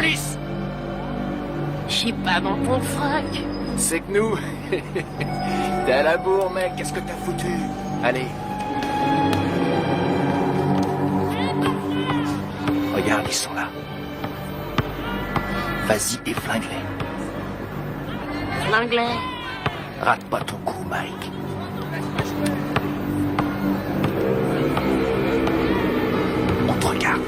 police! J'ai pas dans ton frac. C'est que nous... T'es à la bourre, mec, qu'est-ce que t'as foutu? Allez. Regarde, ils sont là. Vas-y et flingue-les. L'anglais. Rate pas ton coup, Mike. On te regarde.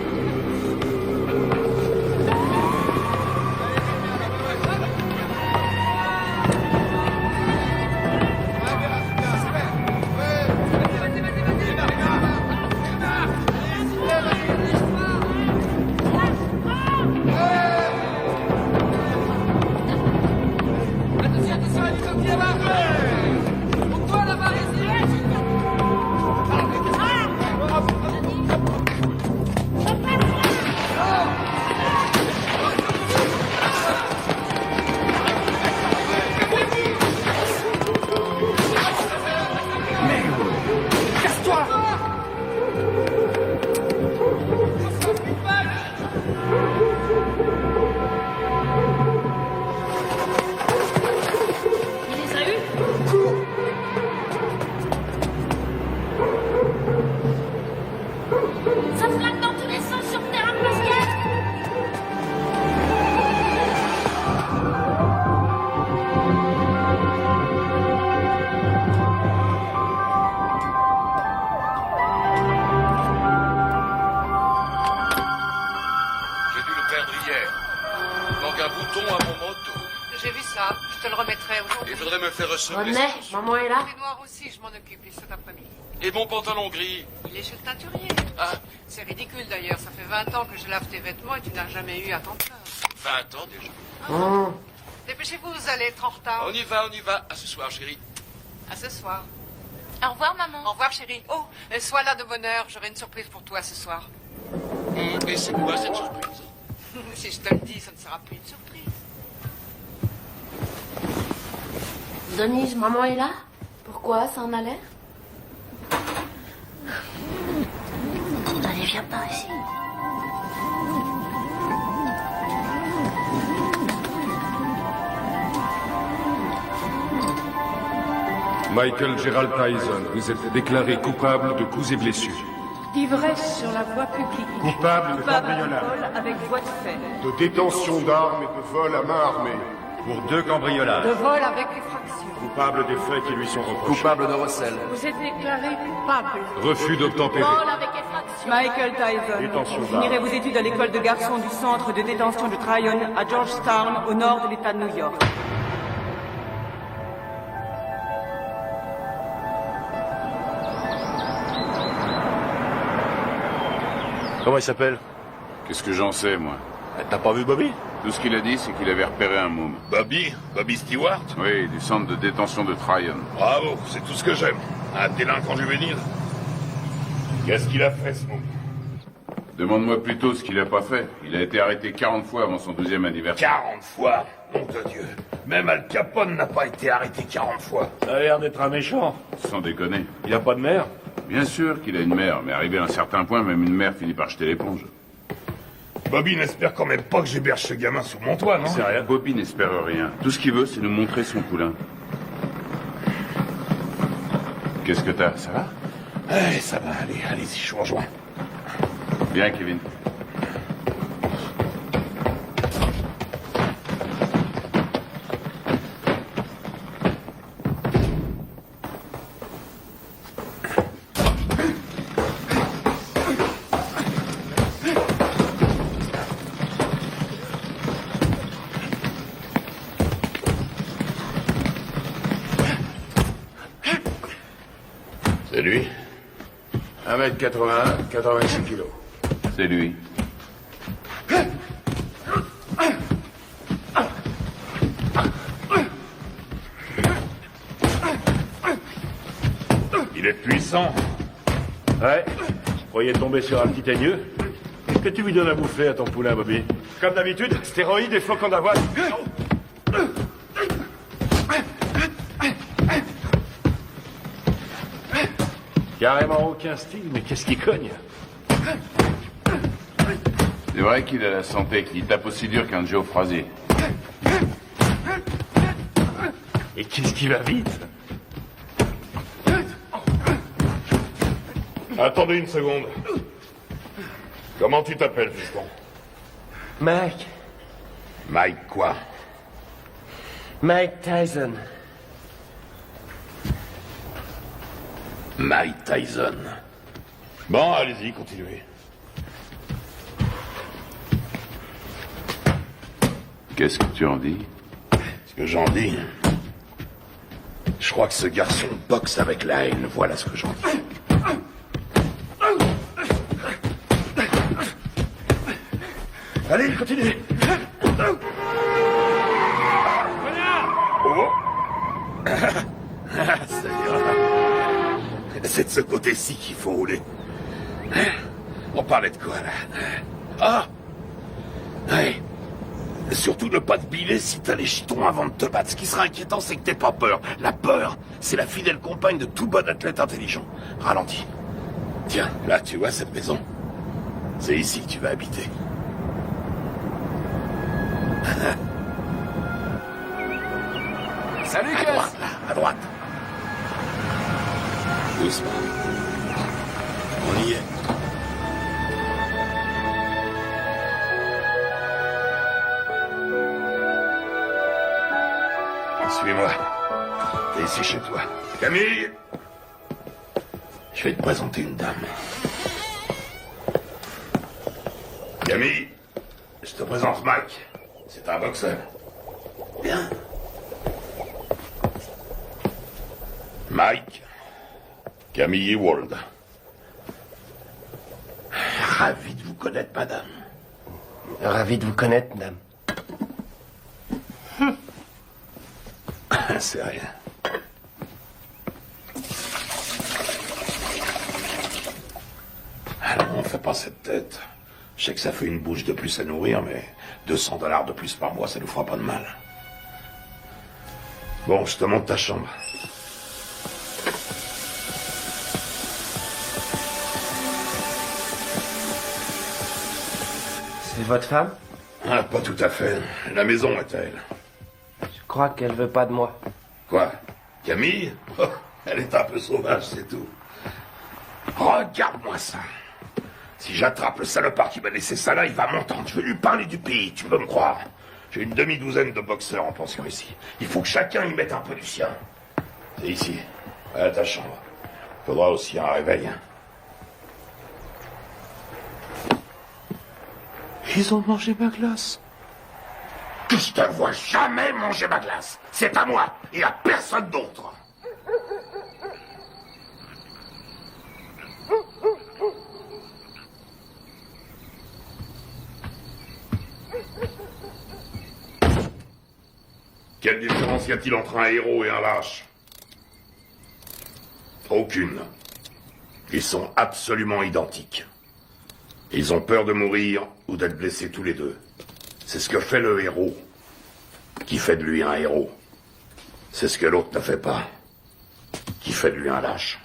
Ça flaque dans tous les sens sur terrain de basket. J'ai dû le perdre hier. Il manque un bouton à mon manteau. J'ai vu ça. Je te le remettrai aujourd'hui. Il faudrait me faire recevoir. René, maman est là. Les noirs aussi, je m'en occupe cet après-midi. Et mon pantalon gris. Il est chez le teinturier. Ah, C'est ridicule d'ailleurs. Ça fait 20 ans que je lave tes vêtements et tu n'as jamais eu à t'en plaindre. 20 ans déjà. Dépêchez-vous, vous allez être en retard. On y va, on y va. À ce soir, chérie. À ce soir. Au revoir, maman. Au revoir, chérie. Oh, sois là de bonne heure. J'aurai une surprise pour toi ce soir. Et c'est quoi cette surprise? Si je te le dis, ça ne sera plus une surprise. Denise, maman est là. Pourquoi? Ça en a l'air? Allez, viens par ici. Michael Gerald Tyson, vous êtes déclaré coupable de coups et blessures. D'ivresse sur la voie publique. Coupable de Coupable de cambriolage, vol avec voie de fait. de détention d'armes et de vol à main armée. Pour 2 cambriolages. De vol avec effraction. Coupable des faits qui lui sont reprochés. Coupable de recel. Vous êtes déclaré coupable. Refus d'obtempérer. Vol avec effraction. Michael Tyson, Détention vous finirez vos études à l'école de garçons du centre de détention de Tryon à Georgetown, au nord de l'État de New York. Comment il s'appelle? Qu'est-ce que j'en sais, moi? T'as pas vu Bobby? Tout ce qu'il a dit, c'est qu'il avait repéré un môme. Bobby? Bobby Stewart? Oui, du centre de détention de Tryon. Bravo, c'est tout ce que j'aime. Un délinquant juvénile. Qu'est-ce qu'il a fait, ce môme? Demande-moi plutôt ce qu'il a pas fait. Il a été arrêté 40 fois avant son 12e anniversaire. 40 fois? Nom de Dieu. Même Al Capone n'a pas été arrêté 40 fois. Ça a l'air d'être un méchant. Sans déconner. Il a pas de mère? Bien sûr qu'il a une mère, mais arrivé à un certain point, même une mère finit par jeter l'éponge. Bobby n'espère quand même pas que j'héberge ce gamin sous mon toit, non? C'est rien. Bobby n'espère rien. Tout ce qu'il veut, c'est nous montrer son poulain. Qu'est-ce que t'as? Ça va? Allez, ça va, allez-y, je vous rejoins. Bien, Kevin. C'est lui? 1m81, 86 kilos. C'est lui. Il est puissant. Ouais. Je croyais tomber sur un petit aigneux. Qu'est-ce que tu lui donnes à bouffer à ton poulain, Bobby? Comme d'habitude, stéroïdes et flocons d'avoine. Carrément aucun style, mais qu'est-ce qui cogne? C'est vrai qu'il a la santé, qu'il tape aussi dur qu'un Joe Frazier. Et qu'est-ce qui va vite? Attendez une seconde. Comment tu t'appelles, fiston? Mike. Mike quoi? Mike Tyson. Mike Tyson. Bon, allez-y, continuez. Qu'est-ce que tu en dis? Ce que j'en dis... Je crois que ce garçon boxe avec la haine, voilà ce que j'en dis. Allez, continuez. Oh. Ça ira. C'est de ce côté-ci qu'il faut rouler. On parlait de quoi, là? Ah! Ouais. Surtout ne pas te biler si t'as les chitons avant de te battre. Ce qui sera inquiétant, c'est que t'aies pas peur. La peur, c'est la fidèle compagne de tout bon athlète intelligent. Ralentis. Tiens, là, tu vois cette maison? C'est ici que tu vas habiter. Salut, À Gus. droite, là, à droite. Doucement. On y est. Suis-moi. T'es ici chez toi. Camille! Je vais te présenter une dame. Camille, je te présente Mike. C'est un boxeur. Bien. Mike, Camille Ewald. Ravi de vous connaître, madame. Ravi de vous connaître, madame. C'est rien. Alors, on fait pas cette tête. Je sais que ça fait une bouche de plus à nourrir, mais $200 de plus par mois, ça nous fera pas de mal. Bon, je te montre ta chambre. C'est votre femme? Ah, pas tout à fait. La maison est à elle. Je crois qu'elle veut pas de moi. Quoi? Camille? Oh, elle est un peu sauvage, c'est tout. Regarde-moi ça. Si j'attrape le salopard qui m'a laissé ça là, il va m'entendre. Je vais lui parler du pays, tu peux me croire. J'ai une demi-douzaine de boxeurs en pension ici. Il faut que chacun y mette un peu du sien. C'est ici, à ta chambre. Faudra aussi un réveil. Ils ont mangé ma glace. Que je te vois jamais manger ma glace. C'est à moi et à personne d'autre. Quelle différence y a-t-il entre un héros et un lâche? Aucune. Ils sont absolument identiques. Ils ont peur de mourir ou d'être blessés tous les deux. C'est ce que fait le héros qui fait de lui un héros. C'est ce que l'autre ne fait pas, qui fait de lui un lâche.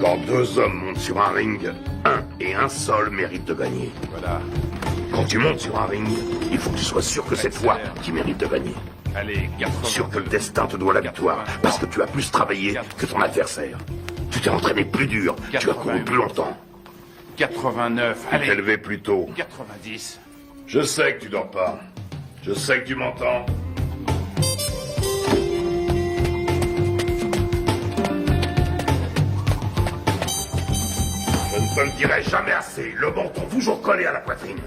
Quand deux hommes montent sur un ring, un et un seul mérite de gagner. Voilà. Quand tu montes sur un ring, il faut que tu sois sûr que c'est toi qui mérites de gagner. Allez, 80. Sûr que le destin te doit la victoire, parce que tu as plus travaillé que ton adversaire. Tu t'es entraîné plus dur, tu as couru plus longtemps. 89. Tu t'es Allez, levé plus tôt. 90. Je sais que tu dors pas. Je sais que tu m'entends. Je ne te le dirai jamais assez. Le menton toujours collé à la poitrine.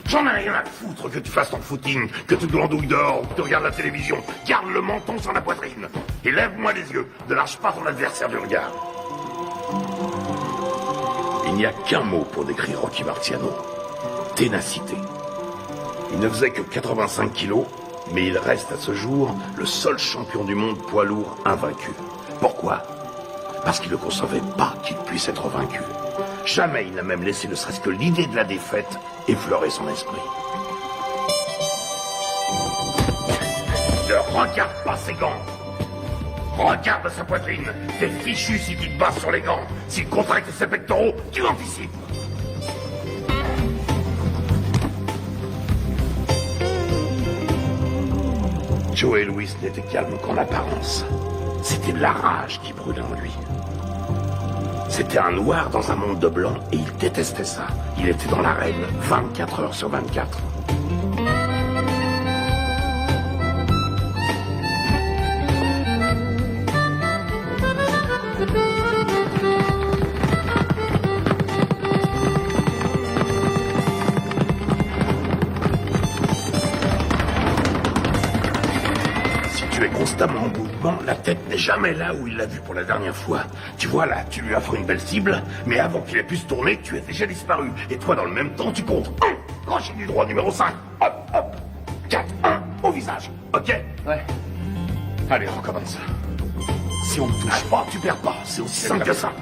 J'en ai rien à foutre que tu fasses ton footing, que tu glandouilles dehors, que tu regardes la télévision. Garde le menton sur la poitrine. Et lève-moi les yeux. Ne lâche pas ton adversaire du regard. Il n'y a qu'un mot pour décrire Rocky Marciano. Ténacité. Il ne faisait que 85 kilos, mais il reste à ce jour le seul champion du monde poids lourd invaincu. Pourquoi? Parce qu'il ne concevait pas qu'il puisse être vaincu. Jamais il n'a même laissé ne serait-ce que l'idée de la défaite effleurer son esprit. Ne regarde pas ses gants. Regarde sa poitrine. T'es fichu si tu te bases sur les gants. S'il contracte ses pectoraux, tu anticipes. Joey Louis n'était calme qu'en apparence. C'était de la rage qui brûlait en lui. C'était un noir dans un monde de blanc et il détestait ça. Il était dans l'arène 24 heures sur 24. Constamment en mouvement, la tête n'est jamais là où il l'a vue pour la dernière fois. Tu vois là, tu lui offres une belle cible, mais avant qu'il ait pu se tourner, tu es déjà disparu. Et toi, dans le même temps, tu comptes 1, crochet du droit numéro 5, hop, hop, 4, 1, au visage, ok? Ouais. Allez, recommence. Si on ne touche pas, tu perds pas, c'est aussi simple que ça.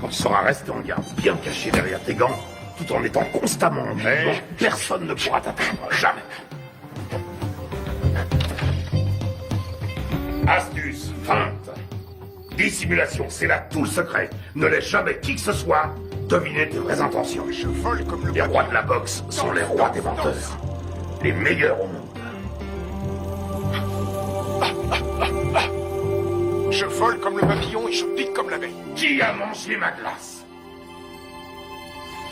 Quand tu sauras rester en garde, bien caché derrière tes gants, tout en étant constamment en mouvement, personne ne pourra t'atteindre, jamais. Astuce, feinte, dissimulation, c'est là tout le secret. Ne laisse jamais qui que ce soit deviner tes vraies intentions. Je vole comme le Les rois de la boxe sont les rois des menteurs. Les meilleurs au monde. Je vole comme le papillon et je pique comme l'abeille. Qui a mangé ma glace?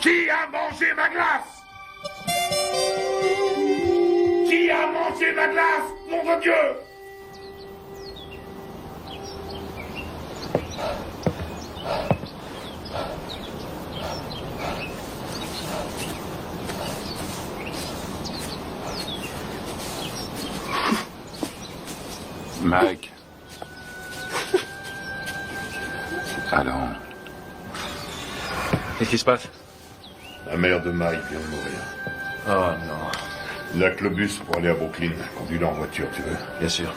Qui a mangé ma glace? Qui a mangé ma glace? Nom de Dieu! Mike. Allons. Qu'est-ce qui se passe? La mère de Mike vient de mourir. Oh non. Il a que le bus pour aller à Brooklyn. Conduis-le en voiture, tu veux? Bien sûr.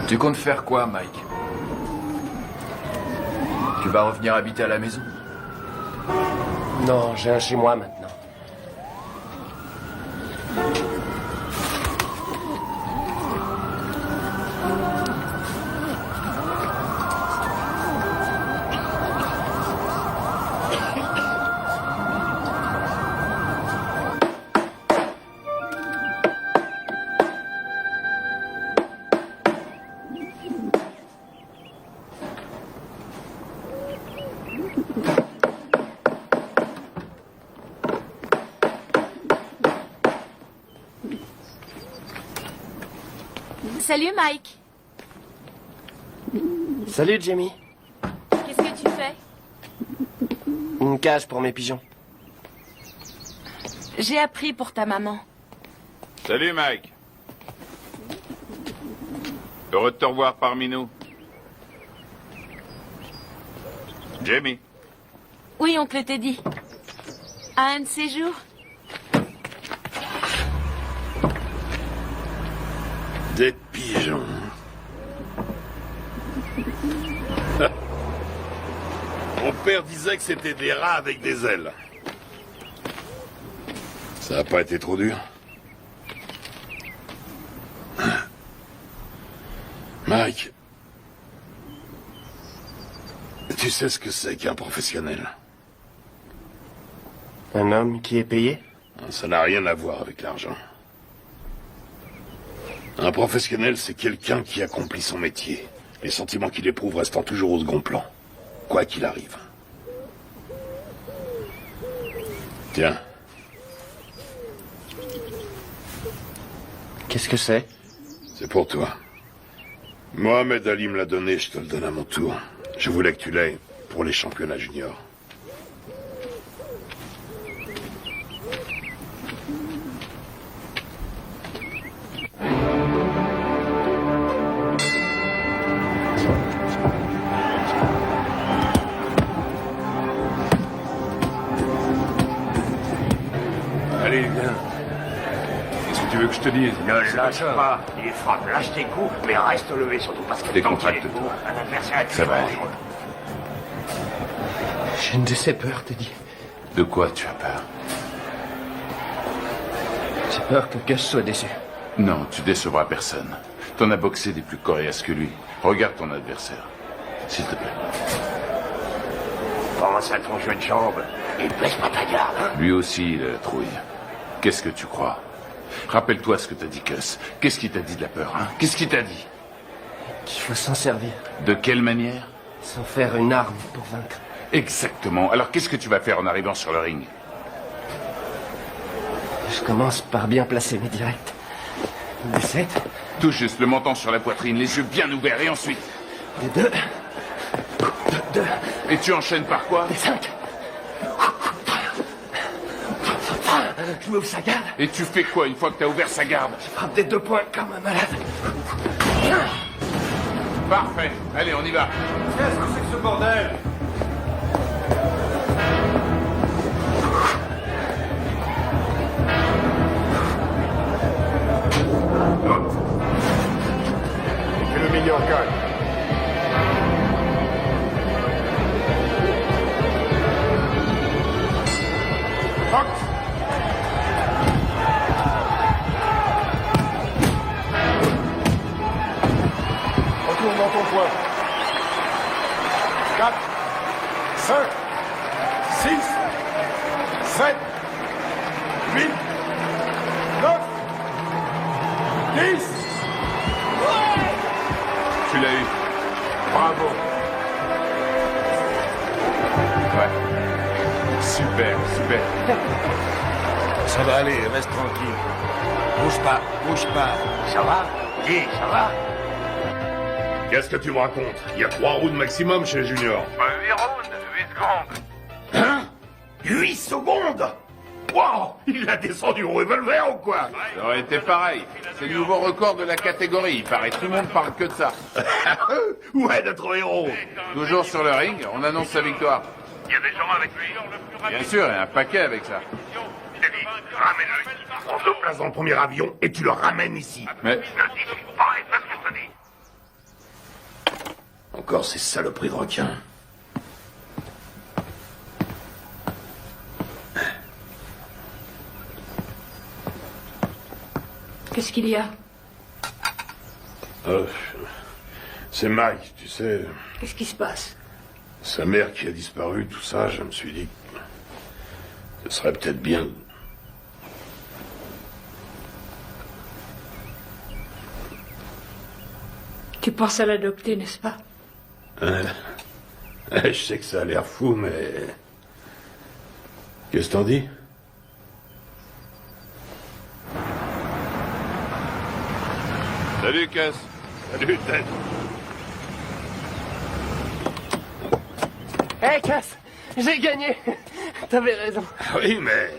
Tu comptes faire quoi, Mike? Tu vas revenir habiter à la maison? Non, j'ai un chez moi maintenant. Salut Mike. Salut, Jamie. Qu'est-ce que tu fais? Une cage pour mes pigeons. J'ai appris pour ta maman. Salut, Mike. Heureux de te revoir parmi nous. Jamie. Oui, oncle Teddy. À un de ces jours? Des pigeons. Mon père disait que c'était des rats avec des ailes. Ça n'a pas été trop dur? Mike, tu sais ce que c'est qu'un professionnel? Un homme qui est payé? Ça n'a rien à voir avec l'argent. Un professionnel, c'est quelqu'un qui accomplit son métier. Les sentiments qu'il éprouve restant toujours au second plan. Quoi qu'il arrive. Tiens. Qu'est-ce que c'est? C'est pour toi. Mohamed Ali me l'a donné, je te le donne à mon tour. Je voulais que tu l'aies pour les championnats juniors. Allez, viens. Qu'est-ce que tu veux que je te dise? Ne lâche pas. Il frappe, lâche tes coups, mais reste levé surtout parce que Décontracte-toi. un adversaire est Ça va aller. dangereux. J'ai une de ces peurs, Teddy. De quoi tu as peur? J'ai peur que Gus soit déçu. Non, tu décevras personne. T'en as boxé des plus coriaces que lui. Regarde ton adversaire. S'il te plaît. Pense à ton jeu de jambes et baisse pas ta garde. Hein? Lui aussi, il a la trouille. Qu'est-ce que tu crois? Rappelle-toi ce que t'as dit, Gus. Qu'est-ce qu'il t'a dit de la peur, hein? Qu'est-ce qu'il t'a dit? Qu'il faut s'en servir. De quelle manière? S'en faire une arme pour vaincre. Exactement. Alors qu'est-ce que tu vas faire en arrivant sur le ring? Je commence par bien placer mes directs. Des 7. Tout juste, le menton sur la poitrine, les yeux bien ouverts, et ensuite? Des 2. Et tu enchaînes par quoi? Des 5. Je m'ouvre sa garde. Et tu fais quoi une fois que t'as ouvert sa garde? Je frappe des 2 points comme un malade. Parfait. Allez, on y va. Qu'est-ce que c'est que ce bordel? Que le meilleur gagne. Box. Retourne dans ton coin. 4, 5, 6, 7, 8, 9, 10. Tu l'as eu. Bravo. Ouais. Super, super. Ça va aller, reste tranquille. Bouge pas, bouge pas. Ça va? Dis, ça va? Qu'est-ce que tu me racontes? Il y a 3 rounds maximum chez les juniors. 8 rounds, 8 secondes. Hein? 8 secondes? Wow! Il a descendu au revolver ou quoi? Ça aurait été pareil. C'est le nouveau record de la catégorie. Il paraît tout le monde parle que de ça. Ouais, notre héros. Toujours sur le ring, on annonce sa victoire. Il y a des gens avec lui. Bien sûr, il y a un paquet avec ça. Teddy, ramène-le. Prends 2 places dans le premier avion et tu le ramènes ici. Mais Ne discute pas et fais ce que je te dis. Encore ces saloperies de requins. Qu'est-ce qu'il y a? C'est Mike, tu sais. Qu'est-ce qui se passe? Sa mère qui a disparu, tout ça, je me suis dit que ce serait peut-être bien. Tu penses à l'adopter, n'est-ce pas? Je sais que ça a l'air fou, mais... Qu'est-ce que t'en dis? salut, Cass. Salut, Ted. Hé, Cass! J'ai gagné! T'avais raison. Oui, mais...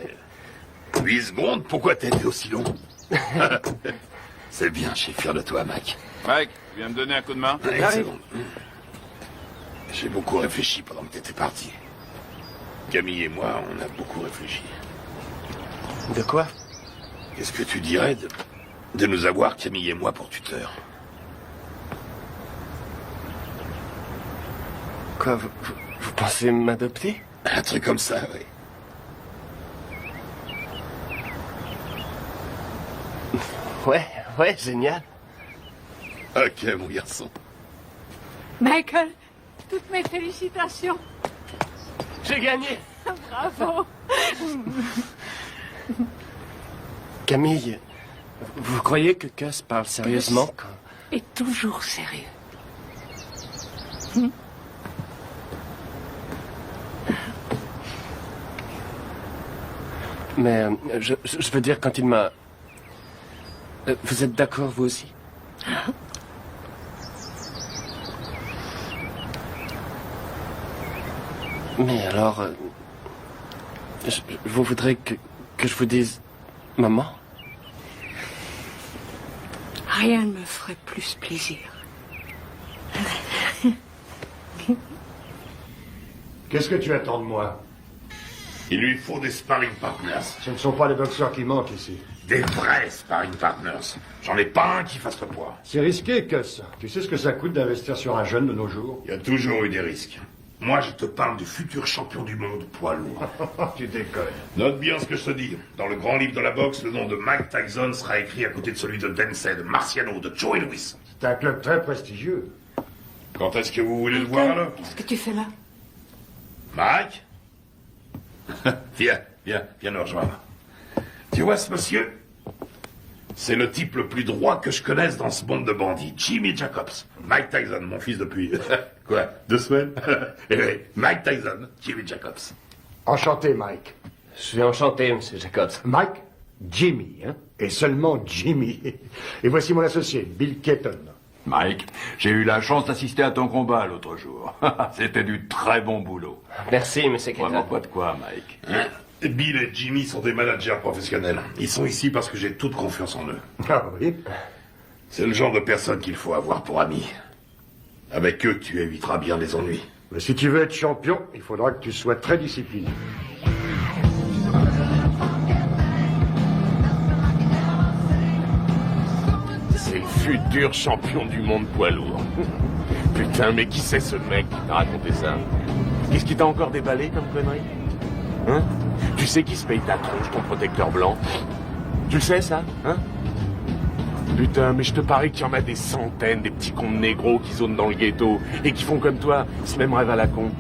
8 secondes, pourquoi t'as été aussi long? C'est bien, je suis fier de toi, Mike. Mike, tu viens me donner un coup de main? Une seconde. J'ai beaucoup réfléchi pendant que t'étais parti. Camille et moi, on a beaucoup réfléchi. De quoi? Qu'est-ce que tu dirais de nous avoir, Camille et moi, pour tuteurs? Quoi, vous pensez m'adopter? Un truc comme ça, oui. Ouais, génial. Ok, mon garçon. Michael, toutes mes félicitations. J'ai gagné. Bravo. Camille, vous croyez que Gus parle sérieusement quand... Et toujours sérieux. Mais je veux dire, quand il m'a... vous êtes d'accord, vous aussi? Mais alors... vous voudrez que je vous dise... Maman? Rien ne me ferait plus plaisir. Qu'est-ce que tu attends de moi? Il lui faut des sparring partners. Ce ne sont pas les boxeurs qui manquent ici. Des vrais sparring partners. J'en ai pas un qui fasse le poids. C'est risqué, Gus. Tu sais ce que ça coûte d'investir sur un jeune de nos jours? Il y a toujours eu des risques. Moi, je te parle du futur champion du monde poids lourd. Tu déconnes. Note bien ce que je te dis. Dans le grand livre de la boxe, le nom de Mike Tyson sera écrit à côté de celui de Dempsey, de Marciano, de Joey Louis. C'est un club très prestigieux. Quand est-ce que vous voulez le voir, alors? Qu'est-ce que tu fais là? Mike? Viens nous rejoindre. Tu vois ce monsieur? C'est le type le plus droit que je connaisse dans ce monde de bandits. Jimmy Jacobs. Mike Tyson, mon fils depuis... quoi, 2 semaines? Eh oui, Mike Tyson, Jimmy Jacobs. Enchanté, Mike. Je suis enchanté, Monsieur Jacobs. Mike, Jimmy, hein? Et seulement Jimmy. Et voici mon associé, Bill Keaton. Mike, j'ai eu la chance d'assister à ton combat l'autre jour. C'était du très bon boulot. Merci, Monsieur Keaton. Vraiment pas de quoi, Mike. Hein? Bill et Jimmy sont des managers professionnels. Ils sont ici parce que j'ai toute confiance en eux. Ah oui? C'est le genre de personne qu'il faut avoir pour amis. Avec eux, tu éviteras bien les ennuis. Mais si tu veux être champion, il faudra que tu sois très discipliné. C'est le futur champion du monde poids lourd. Putain, mais qui c'est ce mec qui t'a raconté ça? Qu'est-ce qui t'a encore déballé comme connerie? Hein? Tu sais qui se paye ta tronche, ton protecteur blanc? Tu le sais, ça? Hein? Putain, mais je te parie qu'il y en a des centaines, des petits cons de négros qui zonent dans le ghetto et qui font comme toi, ce même rêve à la con.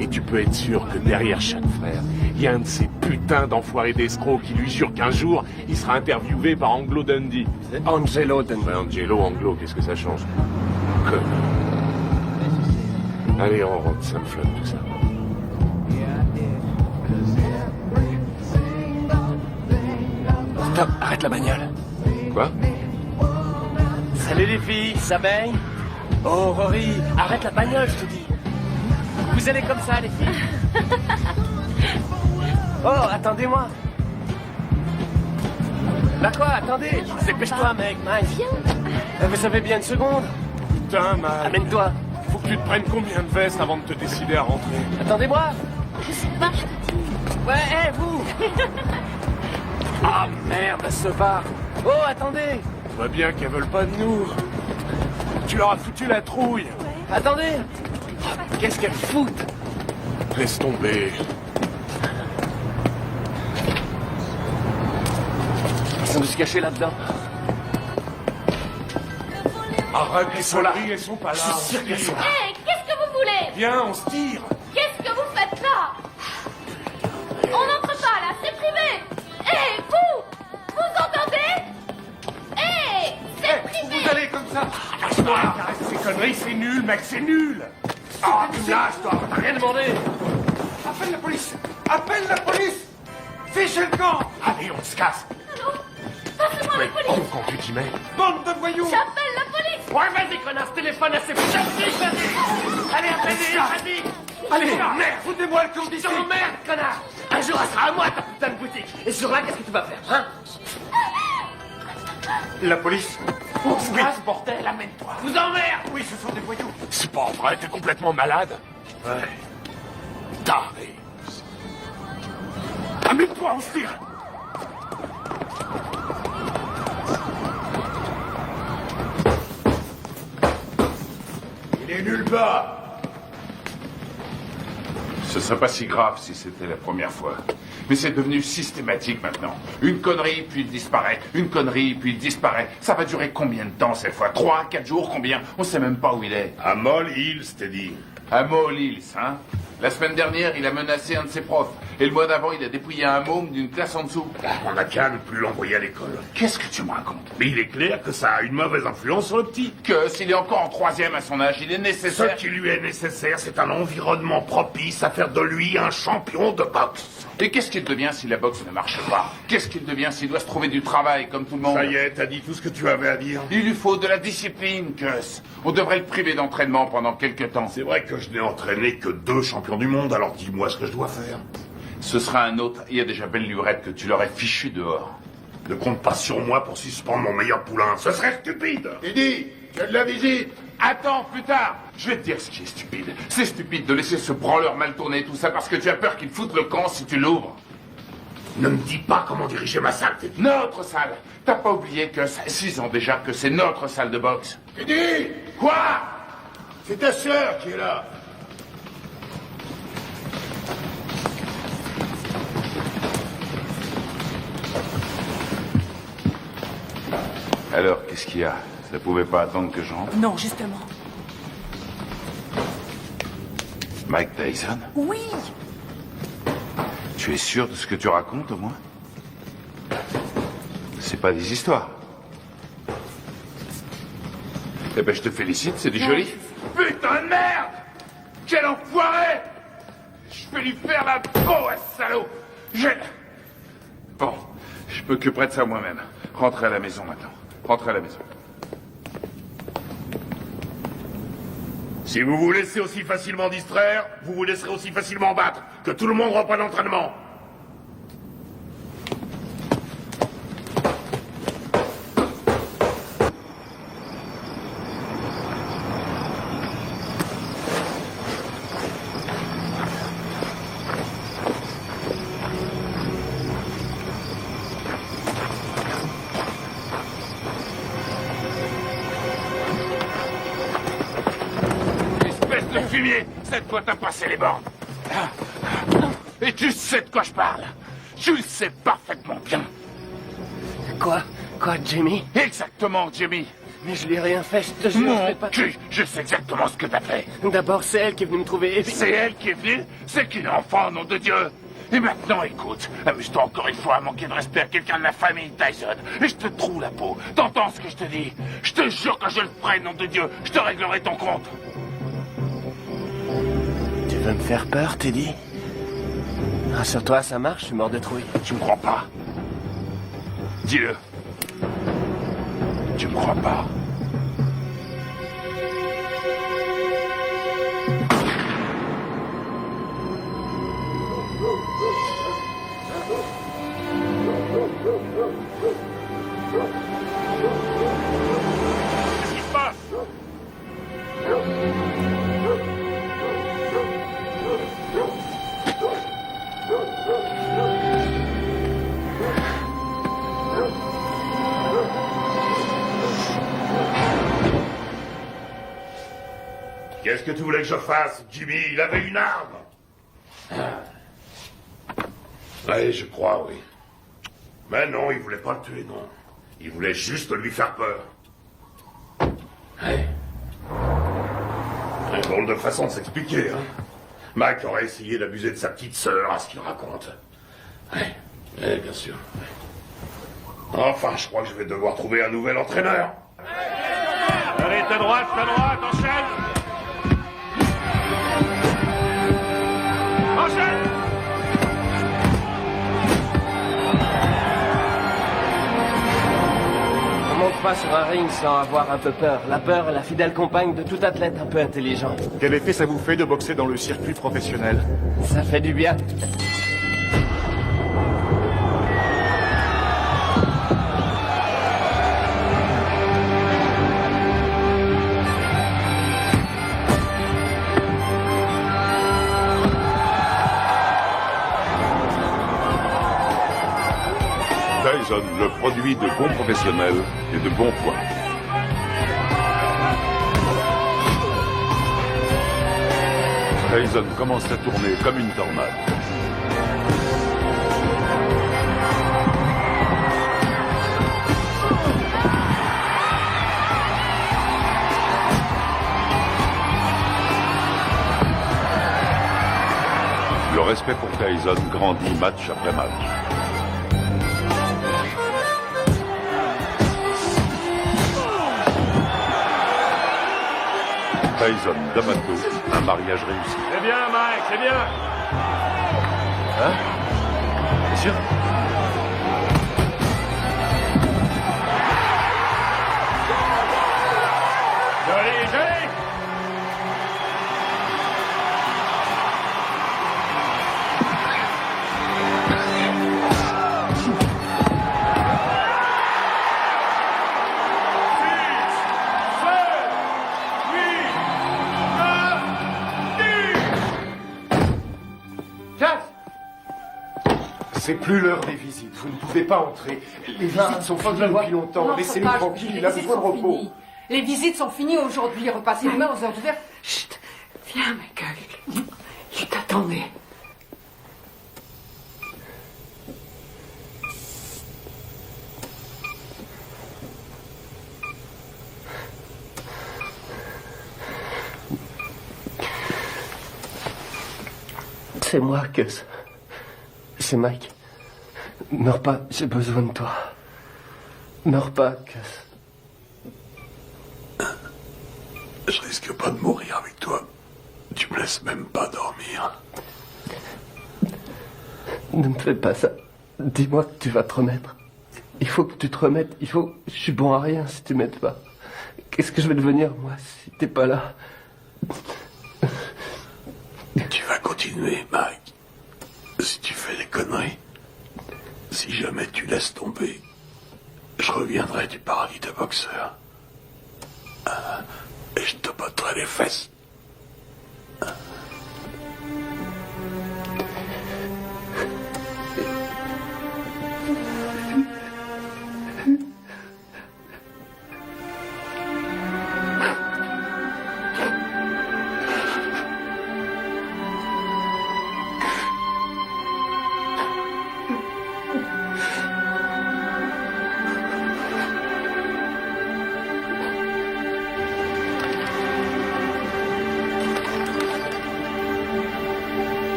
Et tu peux être sûr que derrière chaque frère, il y a un de ces putains d'enfoirés d'escrocs qui lui jure qu'un jour, il sera interviewé par Anglo Dundee. Angelo Dundee. Ouais, Angelo, Anglo, qu'est-ce que ça change? Connard. Allez, on rentre, ça me flotte tout ça. Stop, arrête la bagnole. Quoi? Salut les filles, ça baigne? Oh Rory, arrête la bagnole, je te dis. Vous allez comme ça, les filles? Oh, attendez-moi. Là quoi, attendez. Dépêche-toi, mec, Mike. Vous avez bien une seconde? Putain, man. Amène-toi. Faut que tu te prennes combien de vestes avant de te décider à rentrer? Attendez-moi. Je sais pas, je te dis. Ouais, hé, vous. Ah merde, elle se barre. Oh, attendez. On voit bien qu'elles veulent pas de nous. Tu leur as foutu la trouille. Attendez. Qu'est-ce qu'elles foutent? Laisse tomber. Ils sont de se cacher là-dedans. Arrête, elles sont là. Elles sont pas là. Je suis sûr qu'elles sont là. Hé, qu'est-ce que vous voulez? Viens, on se tire. Qu'est-ce que vous faites là? On n'entre pas là, c'est privé. Hé, vous entendez? Hé, c'est privé. Vous allez comme ça. Lâche-toi, arrête ces conneries, c'est nul, mec, c'est nul. Ah, tu me lâches, toi. T'as rien demandé. Appelle la police. Appelle la police. Fichez le camp. Allez, on se casse. Allô? Passez-moi la police. Quand tu dis mec. Bande de voyous. J'appelle la police. Ouais, vas-y, connasse, téléphone à ces vas-y. Allez, appelez-les, vas-y. Allez, merde, foutez-moi le camp d'ici. Merde, connard. Un jour, elle sera à moi, ta putain de boutique. Et ce jour-là, qu'est-ce que tu vas faire, hein? La police. On se casse, bordel, amène-toi. Vous emmerde. Oui, ce sont des voyous. C'est pas vrai, t'es complètement malade. Ouais. Taré. Amène-toi, on se tire. Il est nulle part. Ce serait pas si grave si c'était la première fois. Mais c'est devenu systématique maintenant. Une connerie, puis il disparaît. Une connerie, puis il disparaît. Ça va durer combien de temps cette fois? 3, 4 jours, combien? On sait même pas où il est. À Moll Hills, t'es dit. À Moll Hills, hein? La semaine dernière, il a menacé un de ses profs. Et le mois d'avant, il a dépouillé un môme d'une classe en dessous. On n'a qu'à ne plus l'envoyer à l'école. Qu'est-ce que tu me racontes? Mais il est clair que ça a une mauvaise influence sur le petit. Que s'il est encore en 3e à son âge, il est nécessaire... Ce qui lui est nécessaire, c'est un environnement propice à faire de lui un champion de boxe. Et qu'est-ce qu'il devient si la boxe ne marche pas? Qu'est-ce qu'il devient s'il doit se trouver du travail comme tout le monde? Ça y est, t'as dit tout ce que tu avais à dire. Il lui faut de la discipline, Gus. On devrait le priver d'entraînement pendant quelque temps. C'est vrai que je n'ai entraîné que 2 champions du monde, alors dis-moi ce que je dois faire. Ce sera un autre. Il y a déjà belle lurette que tu l'aurais fichu dehors. Ne compte pas sur moi pour suspendre mon meilleur poulain. Ce serait stupide. Eddie, tu as de la visite. Attends, plus tard. Je vais te dire ce qui est stupide. C'est stupide de laisser ce branleur mal tourner tout ça parce que tu as peur qu'il foute le camp si tu l'ouvres. Ne me dis pas comment diriger ma salle, Teddy. Notre salle. T'as pas oublié que ça fait 6 ans déjà que c'est notre salle de boxe. Teddy! Quoi? C'est ta sœur qui est là. Alors, qu'est-ce qu'il y a? Ça pouvait pas attendre que je rentre? Non, justement. Mike Tyson? Oui. Tu es sûr de ce que tu racontes, au moins? C'est pas des histoires. Eh ben, je te félicite, c'est du joli. Putain de merde! Quel enfoiré! Je vais lui faire la peau à ce salaud! Bon, je m'occuperai de ça moi-même. Rentrez à la maison maintenant. Rentrez à la maison. Si vous vous laissez aussi facilement distraire, vous vous laisserez aussi facilement battre. Que tout le monde reprenne l'entraînement. Fumier, cette fois t'as passé les bornes. Et tu sais de quoi je parle. Tu le sais parfaitement bien. Quoi? Quoi, Jimmy? Exactement, Jimmy. Mais je lui ai rien fait, je te jure. Mon je l'ai pas... cul, je sais exactement ce que t'as fait. D'abord, c'est elle qui est venue me trouver. Et puis... C'est elle qui est venue? C'est qui l'enfant, nom de Dieu? Et maintenant, écoute, amuse-toi encore une fois à manquer de respect à quelqu'un de la famille Tyson. Et je te troue la peau. T'entends ce que je te dis? Je te jure que je le ferai, nom de Dieu. Je te réglerai ton compte. Tu veux me faire peur, Teddy? Rassure-toi, ça marche, je suis mort de trouille. Tu me crois pas? Dis-le. Tu me crois pas? Qu'est-ce qui se passe? Qu'est-ce que tu voulais que je fasse, Jimmy? Il avait une arme. Oui, je crois, oui. Mais non, il voulait pas le tuer, non. Il voulait juste lui faire peur. Ouais. Un drôle de façon de s'expliquer, hein. Mac aurait essayé d'abuser de sa petite sœur, à ce qu'il raconte. Ouais, ouais, bien sûr. Ouais. Enfin, je crois que je vais devoir trouver un nouvel entraîneur. Allez, ta droite, enchaîne! Enchaîne! On monte pas sur un ring sans avoir un peu peur. La peur est la fidèle compagne de tout athlète un peu intelligent. Quel effet ça vous fait de boxer dans le circuit professionnel? Ça fait du bien. Tyson, le produit de bons professionnels et de bons points. Tyson commence à tourner comme une tornade. respect pour Tyson grandit match après match. Tyson, D'Amato, un mariage réussi. C'est bien, Mike, c'est bien. Hein? Bien sûr. Joli, joli. C'est plus l'heure des visites. Vous ne pouvez pas entrer. Les visites sont finies depuis longtemps. Laissez-nous tranquille. Il a besoin de repos. Les visites sont finies aujourd'hui. Repassez demain aux heures ouvertes. Chut. Viens, Michael. Je t'attendais. C'est moi, Gus. C'est Mike. Meurs pas, j'ai besoin de toi. Meurs pas, Gus. Je risque pas de mourir avec toi. Tu me laisses même pas dormir. Ne me fais pas ça. Dis-moi que tu vas te remettre. Il faut que tu te remettes. Je suis bon à rien si tu m'aides pas. Qu'est-ce que je vais devenir, moi, si t'es pas là? Tu vas continuer, Mike. Si tu fais des conneries, si jamais tu laisses tomber, je reviendrai du paradis de boxeur. Et je te botterai les fesses.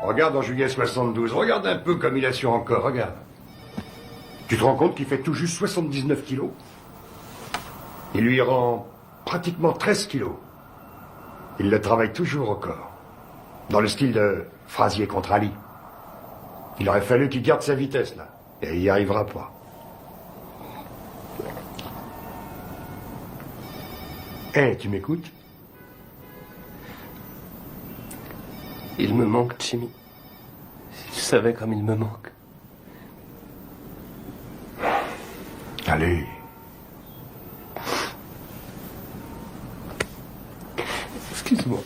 Regarde en juillet 72. Regarde un peu comme il assure encore. Regarde. Tu te rends compte qu'il fait tout juste 79 kilos? Il lui rend pratiquement 13 kilos. Il le travaille toujours au corps. Dans le style de Frazier contre Ali. Il aurait fallu qu'il garde sa vitesse, là. Et il n'y arrivera pas. Hé, tu m'écoutes? Il me manque, Jimmy. Si tu savais comme il me manque. Allez. Excuse-moi.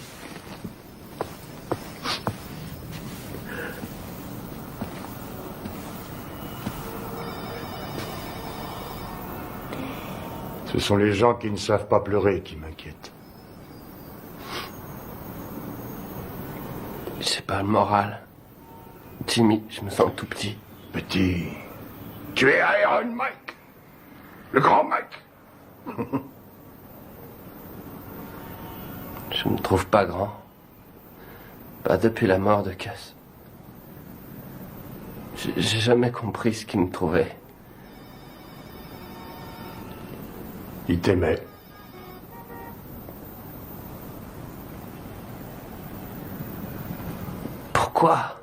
Ce sont les gens qui ne savent pas pleurer qui m'inquiètent. J'ai pas le moral. Jimmy, je me sens tout petit. Petit. Tu es Iron Mike. Le grand Mike. Je me trouve pas grand. Pas depuis la mort de Cass. J'ai jamais compris ce qui me trouvait. Il t'aimait. Pourquoi?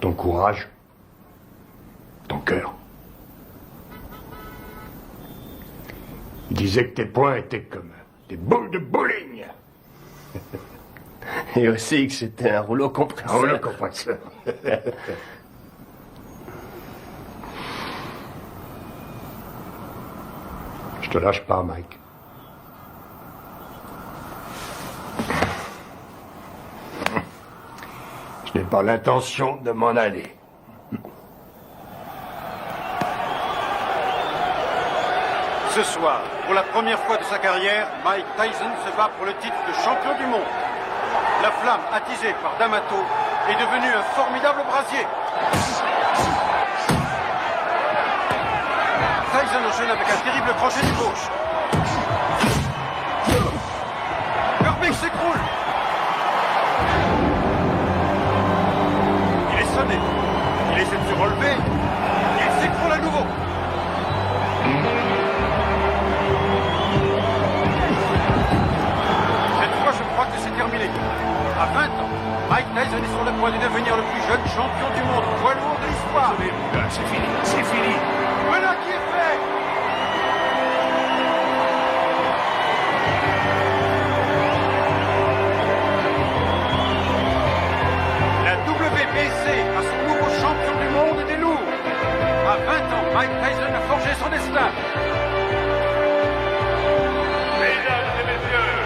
Ton courage. Ton cœur. Il disait que tes poings étaient comme des boules de bowling. Et aussi que j'étais un rouleau compresseur. Un rouleau compresseur. Je te lâche pas, Mike. Je n'ai pas l'intention de m'en aller. Ce soir, pour la première fois de sa carrière, Mike Tyson se bat pour le titre de champion du monde. La flamme attisée par D'Amato est devenue un formidable brasier. Tyson enchaîne avec un terrible crochet du gauche. Herbig s'écroule. Il est sonné. Il essaie de se relever. Il s'écroule à nouveau. Cette fois, je crois que c'est terminé. À 20 ans, Mike Tyson est sur le point de devenir le plus jeune champion du monde poids lourd de l'histoire. C'est fini, c'est fini. Voilà qui est fait. La WBC a son nouveau champion du monde des lourds. À 20 ans, Mike Tyson a forgé son destin. Mesdames et messieurs,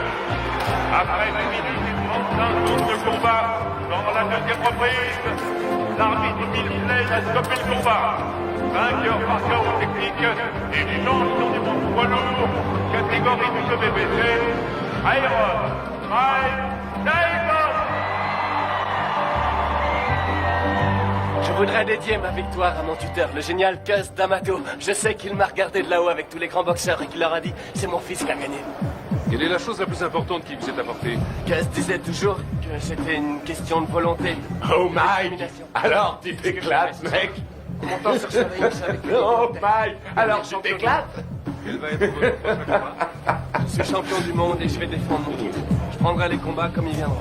après 2 minutes et 35 secondes de combat, dans la deuxième reprise, l'arbitre Bill Slade a stoppé le combat. Vainqueur par chaos technique et du champion du monde poids lourd, catégorie du WBC, Iron Mike Tyson. Je voudrais dédier ma victoire à mon tuteur, le génial Cus D'Amato. Je sais qu'il m'a regardé de là-haut avec tous les grands boxeurs et qu'il leur a dit « C'est mon fils qui a gagné ». Quelle est la chose la plus importante qu'il vous ait apportée? Cus disait toujours que c'était une question de volonté. Oh Mike, alors tu t'éclates, mec. Montant sur ce ring, je savais que... Oh Mike, alors tu t'éclates. Quel va être votre prochain combat? Je suis champion du monde et je vais défendre mon titre. Je prendrai les combats comme ils viendront.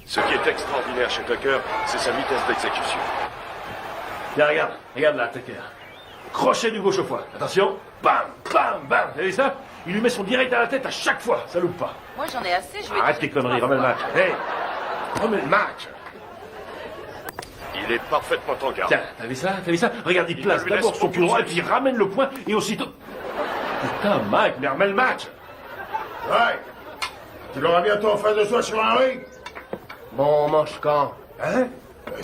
Ce qui est extraordinaire chez Tucker, c'est sa vitesse d'exécution. Tiens, regarde là, Tucker. Crochet du gauche au foie. Attention, bam, bam, bam. Vous avez vu ça? Il lui met son direct à la tête à chaque fois, ça loupe pas. Moi j'en ai assez, je vais... Arrête tes conneries, remets le match. Hey, remets le match. Il est parfaitement en garde. Tiens, t'as vu ça? T'as vu ça? Regarde, il place lui laisse d'abord son pied aucune droit et puis il ramène le poing et aussitôt... Putain, Mike, mais remets le match. Ouais. Tu l'auras bientôt en face de soi sur un ring. Bon, on mange quand? Hein?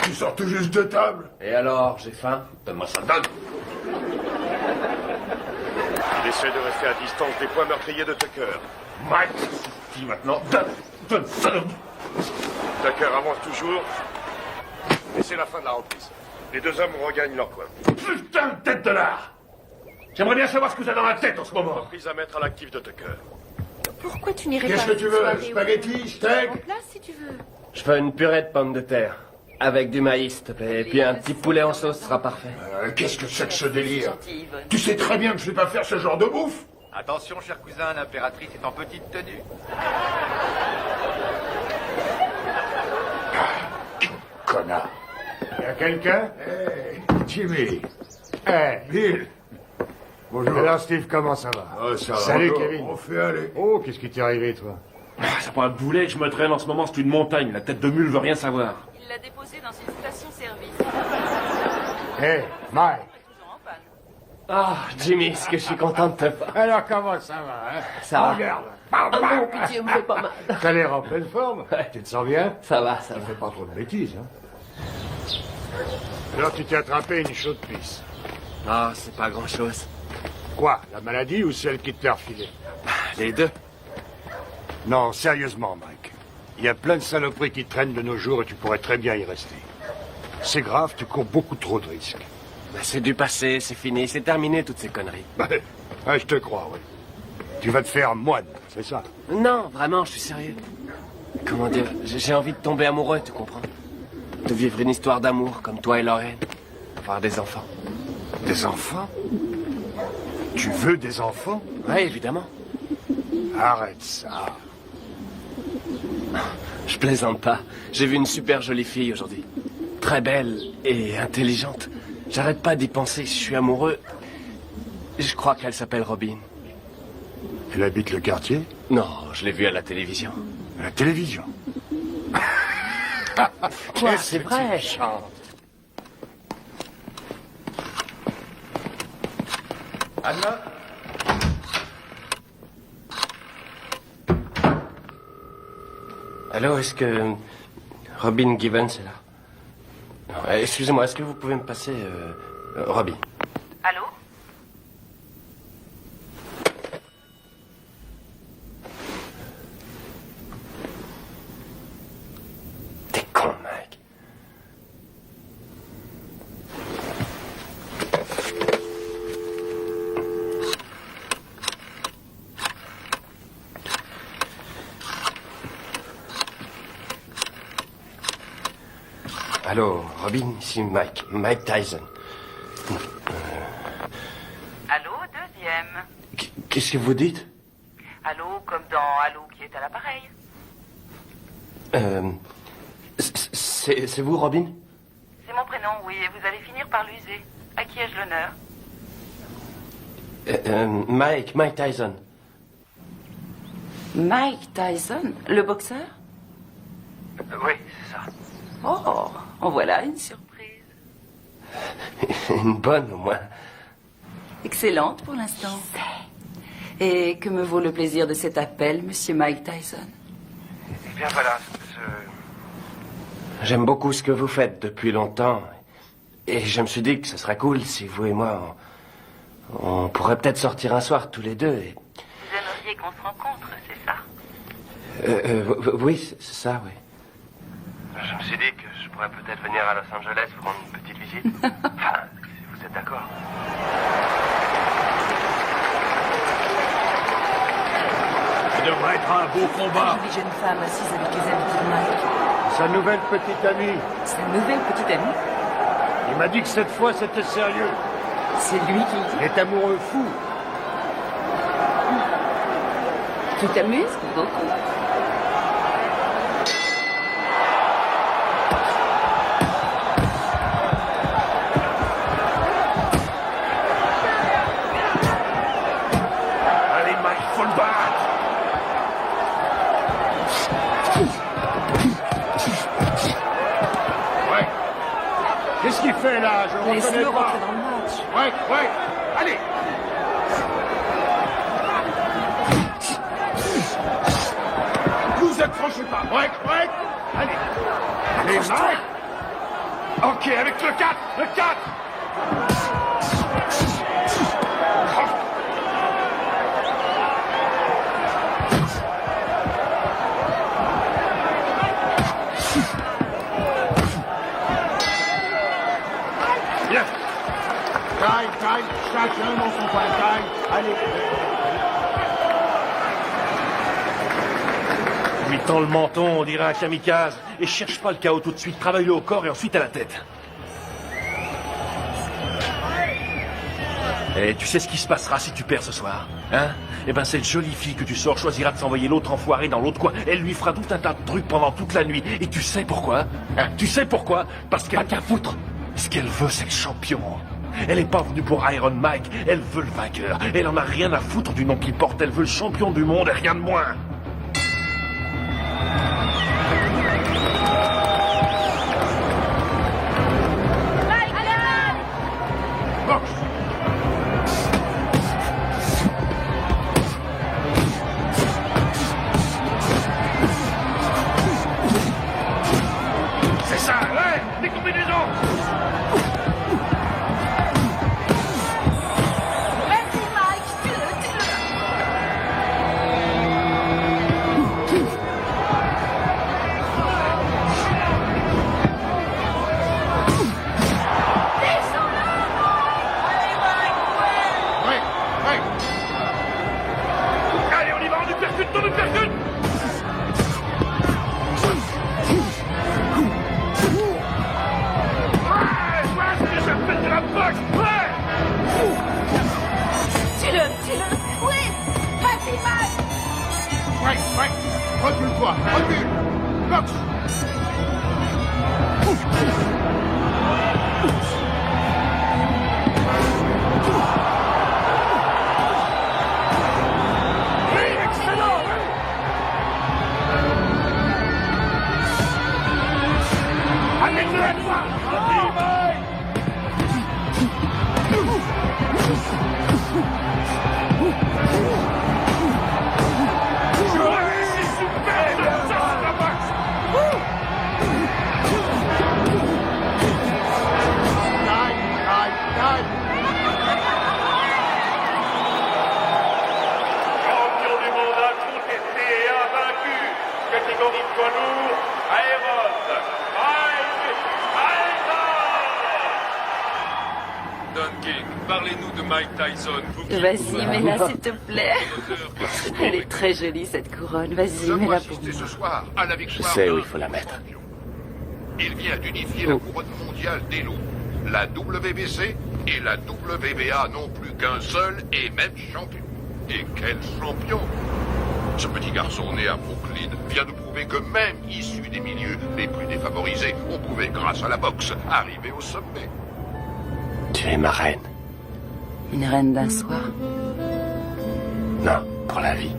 Tu sors tout juste de table. Et alors, j'ai faim? Donne-moi ça, donne. Il essaie de rester à distance des poings meurtriers de Tucker. Mike, ça suffit maintenant. Donne ça. Tucker avance toujours. Et c'est la fin de la reprise. Les deux hommes regagnent leur coin. Putain de tête de l'art. J'aimerais bien savoir ce que t'as dans la tête en ce moment. Reprise à mettre à l'actif de Tucker. Pourquoi tu n'irais pas... Qu'est-ce que tu veux? Spaghetti, steak? En place si tu veux. Je veux une purée de pommes de terre. Avec du maïs, s'il te plaît. Et puis un petit poulet en sauce sera parfait. Qu'est-ce que c'est que ce délire? Tu sais très bien que je ne vais pas faire ce genre de bouffe. Attention, cher cousin, l'impératrice est en petite tenue. Connard. Y a quelqu'un? Hey, Jimmy. Hey, Bill. Bonjour. Alors, Steve, comment ça va? Oh, ça va. Salut, Bonjour. Kevin. On fait aller. Oh, qu'est-ce qui t'est arrivé, toi? C'est pas un boulet que je me traîne en ce moment, c'est une montagne. La tête de mule veut rien savoir. Il l'a déposé dans une station-service. Hey, Mike. Ah, Jimmy, est-ce que je suis content de te voir. Alors, comment ça va, hein? Ça va. Regarde. Oh, pitié, me fais pas mal. T'as l'air en pleine forme. Tu te sens bien? Ça va, ça va. Fais pas trop de bêtises, hein? Alors, tu t'es attrapé une chaude pisse. Ah, c'est pas grand-chose. Quoi? La maladie ou celle qui te l'a refilée? Les deux. Non, sérieusement, Mike. Il y a plein de saloperies qui traînent de nos jours et tu pourrais très bien y rester. C'est grave, tu cours beaucoup trop de risques. Ben, c'est du passé, c'est fini, c'est terminé toutes ces conneries. Ouais, je te crois, oui. Tu vas te faire moine, c'est ça? Non, vraiment, je suis sérieux. Comment dire, j'ai envie de tomber amoureux, tu comprends? De vivre une histoire d'amour comme toi et Lorraine. Avoir des enfants. Des enfants? Tu veux des enfants? Oui, évidemment. Arrête ça. Je plaisante pas. J'ai vu une super jolie fille aujourd'hui. Très belle et intelligente. J'arrête pas d'y penser, je suis amoureux. Je crois qu'elle s'appelle Robin. Elle habite le quartier? Non, je l'ai vue à la télévision. À la télévision? Quoi, c'est vrai. Anna? Allô, est-ce que Robin Givens est là? Non, excusez-moi, est-ce que vous pouvez me passer Robin? Allô? T'es con, Mike. Allô, Robin, ici Mike. Mike Tyson. Allô, deuxième. Qu'est-ce que vous dites? Allô, comme dans Allô qui est à l'appareil. C'est vous, Robin? C'est mon prénom, oui, et vous allez finir par l'user. À qui ai-je l'honneur? Mike Tyson. Mike Tyson, le boxeur? Oui, c'est ça. Oh, en voilà une surprise. Une bonne, au moins. Excellente pour l'instant. Et que me vaut le plaisir de cet appel, monsieur Mike Tyson? Eh bien, voilà. J'aime beaucoup ce que vous faites depuis longtemps. Et je me suis dit que ce serait cool si vous et moi, on pourrait peut-être sortir un soir tous les deux. Et... Vous aimeriez qu'on se rencontre, c'est ça? Oui, c'est ça, oui. Je me suis dit que je pourrais peut-être venir à Los Angeles vous rendre une petite visite. Enfin, si vous êtes d'accord. Ça devrait être un beau combat. Une jeune femme assise avec les habits de Mike. Sa nouvelle petite amie. Sa nouvelle petite amie? Il m'a dit que cette fois c'était sérieux. C'est lui qui le dit? Il est amoureux fou. Tu t'amuses beaucoup. Allez, Mike, faut le battre. Ouais. Qu'est-ce qu'il fait là? Je le Laisse-le reconnais pas. rentrer dans le match. Ouais. Allez. Vous accrochez pas. Ouais. Allez. Allez, Mike. Ok, avec le 4. Le 4. Bien. Time. Chacun dans son coin. Time. Allez. Lui tend le menton, on dirait un kamikaze. Et cherche pas le chaos tout de suite. Travaille-le au corps et ensuite à la tête. Et tu sais ce qui se passera si tu perds ce soir, hein? Eh ben, cette jolie fille que tu sors choisira de s'envoyer l'autre enfoiré dans l'autre coin. Elle lui fera tout un tas de trucs pendant toute la nuit. Et tu sais pourquoi? Hein? Tu sais pourquoi? Parce qu'elle a qu'à foutre. Ce qu'elle veut, c'est le champion. Elle est pas venue pour Iron Mike. Elle veut le vainqueur. Elle en a rien à foutre du nom qu'il porte. Elle veut le champion du monde et rien de moins. C'est ça, ouais. Des combinaisons. Vas-y, Mike, tue-le. Allez, on y va, on nous percute. Ouais, ce que j'appelle de la boxe, ouais. Tue-le. Oui, vas-y, Mike. Ouais. Recule-toi. Recule. Boxe. Mike Tyson, vous... Vas-y, mets-la, s'il te plaît. Elle est très jolie, cette couronne. Vas-y, mets-la pour moi. Ce soir, à la Je victoire sais où il faut la mettre. il vient d'unifier la couronne mondiale des loups. La WBC et la WBA n'ont plus qu'un seul et même champion. Et quel champion! Ce petit garçon né à Brooklyn vient de prouver que même issu des milieux les plus défavorisés, on pouvait, grâce à la boxe, arriver au sommet. Tu es ma reine. Une reine d'un soir. Non, pour la vie.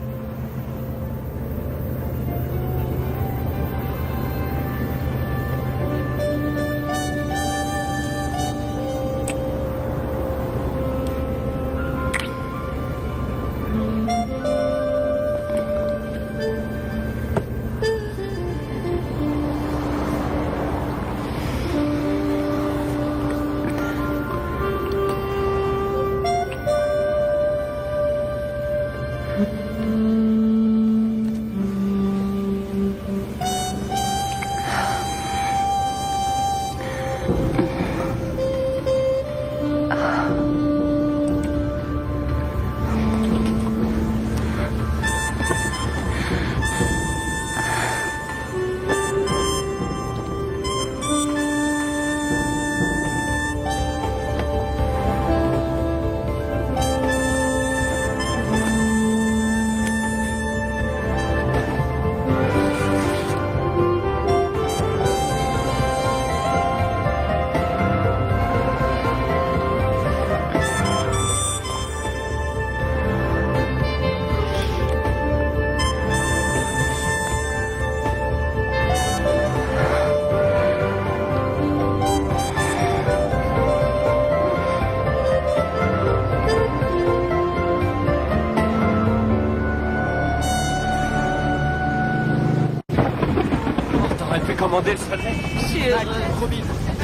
Commandez le secret. Je suis heureuse. Robin,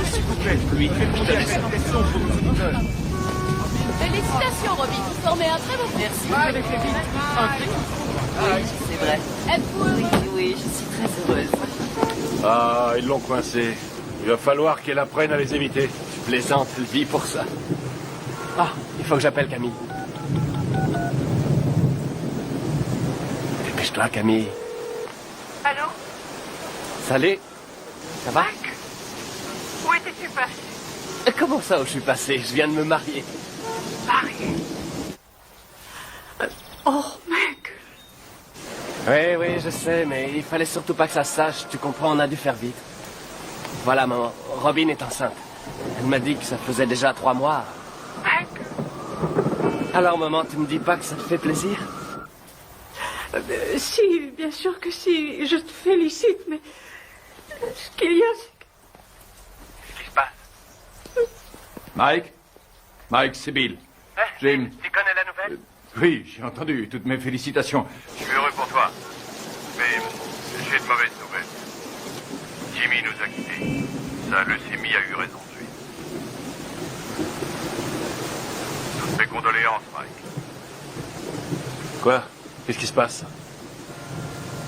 s'il vous plaît, lui, fais la félicitations pour nos auditeurs. Félicitations, Robin. Vous formez un très beau Merci. Vous avez fait vite. Oui, c'est vrai. Êtes-vous heureux? Oui, je suis très heureuse. Ah, ils l'ont coincé. Il va falloir qu'elle apprenne à les éviter. Tu plaisantes, elle vit pour ça. Ah, il faut que j'appelle Camille. Dépêche-toi, Camille. Allô? Salut. Ça va? Mike? Où étais-tu passé? Comment ça où je suis passé? Je viens de me marier. Marié? Oh, mec! Oui, je sais, mais il fallait surtout pas que ça se sache. Tu comprends, on a dû faire vite. Voilà, maman. Robin est enceinte. Elle m'a dit que ça faisait déjà 3 mois. Mec? Alors, maman, tu me dis pas que ça te fait plaisir? Si, bien sûr que si. Je te félicite, mais... Ce qu'il y a, c'est que... Qu'est-ce qui se passe? Mike? Mike, c'est Bill. Jim. Tu connais la nouvelle? Oui, j'ai entendu. Toutes mes félicitations. Je suis heureux pour toi. Mais j'ai de mauvaises nouvelles. Jimmy nous a quittés. Sa leucémie a eu raison de lui. Toutes mes condoléances, Mike. Quoi? Qu'est-ce qui se passe?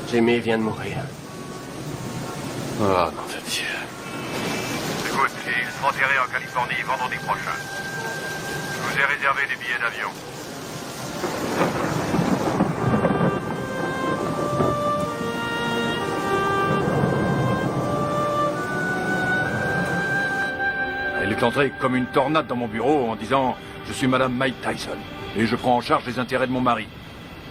Jimmy vient de mourir. Oh, nom de Dieu. Écoute, ils seront enterrés en Californie vendredi prochain. Je vous ai réservé des billets d'avion. Elle est entrée comme une tornade dans mon bureau en disant « Je suis Madame Mike Tyson et je prends en charge les intérêts de mon mari ».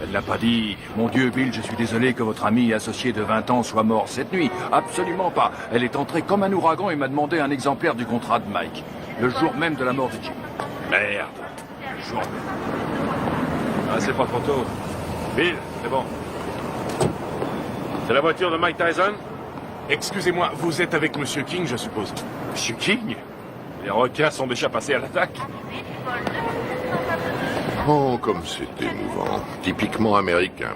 Elle n'a pas dit « Mon Dieu, Bill, je suis désolé que votre ami associé de 20 ans soit mort cette nuit. » Absolument pas. Elle est entrée comme un ouragan et m'a demandé un exemplaire du contrat de Mike. Le jour même de la mort de Jim. Merde. Le jour même. Ah, c'est pas trop tôt. Bill, c'est bon. C'est la voiture de Mike Tyson? Excusez-moi, vous êtes avec Monsieur King, je suppose. Monsieur King? Les requins sont déjà passés à l'attaque? Oh, comme c'est émouvant. Typiquement américain.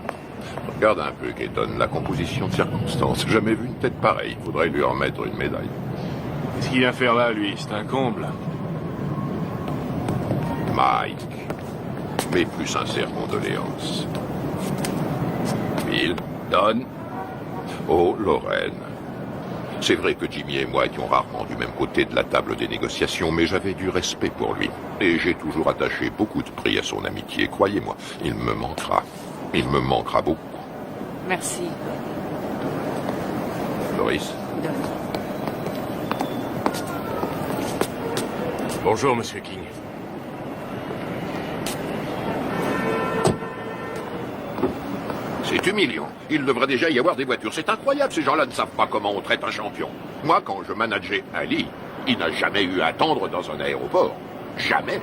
Regarde un peu, Keaton, la composition de circonstances. Jamais vu une tête pareille. Faudrait lui remettre une médaille. Qu'est-ce qu'il vient faire là, lui? C'est un comble. Mike. Mes plus sincères condoléances. Bill. Don. Oh, Lorraine. C'est vrai que Jimmy et moi étions rarement du même côté de la table des négociations, mais j'avais du respect pour lui. Et j'ai toujours attaché beaucoup de prix à son amitié, croyez-moi. Il me manquera. Il me manquera beaucoup. Merci. Doris. Bonjour, Monsieur King. C'est humiliant. Il devrait déjà y avoir des voitures. C'est incroyable, ces gens-là ne savent pas comment on traite un champion. Moi, quand je manageais Ali, il n'a jamais eu à attendre dans un aéroport. Jamais.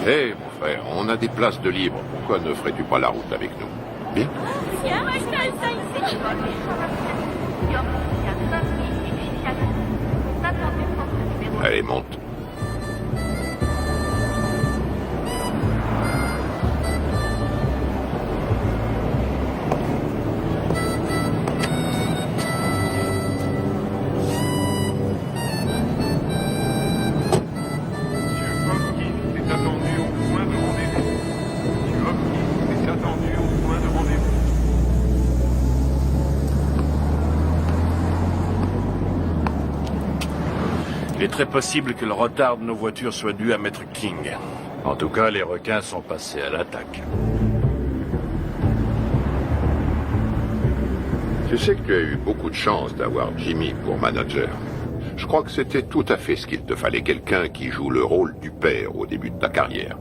Hé, mon frère, on a des places de libre. Pourquoi ne ferais-tu pas la route avec nous? Bien. Allez, monte. Il est très possible que le retard de nos voitures soit dû à Maître King. En tout cas, les requins sont passés à l'attaque. Tu sais que tu as eu beaucoup de chance d'avoir Jimmy pour manager. Je crois que c'était tout à fait ce qu'il te fallait, quelqu'un qui joue le rôle du père au début de ta carrière.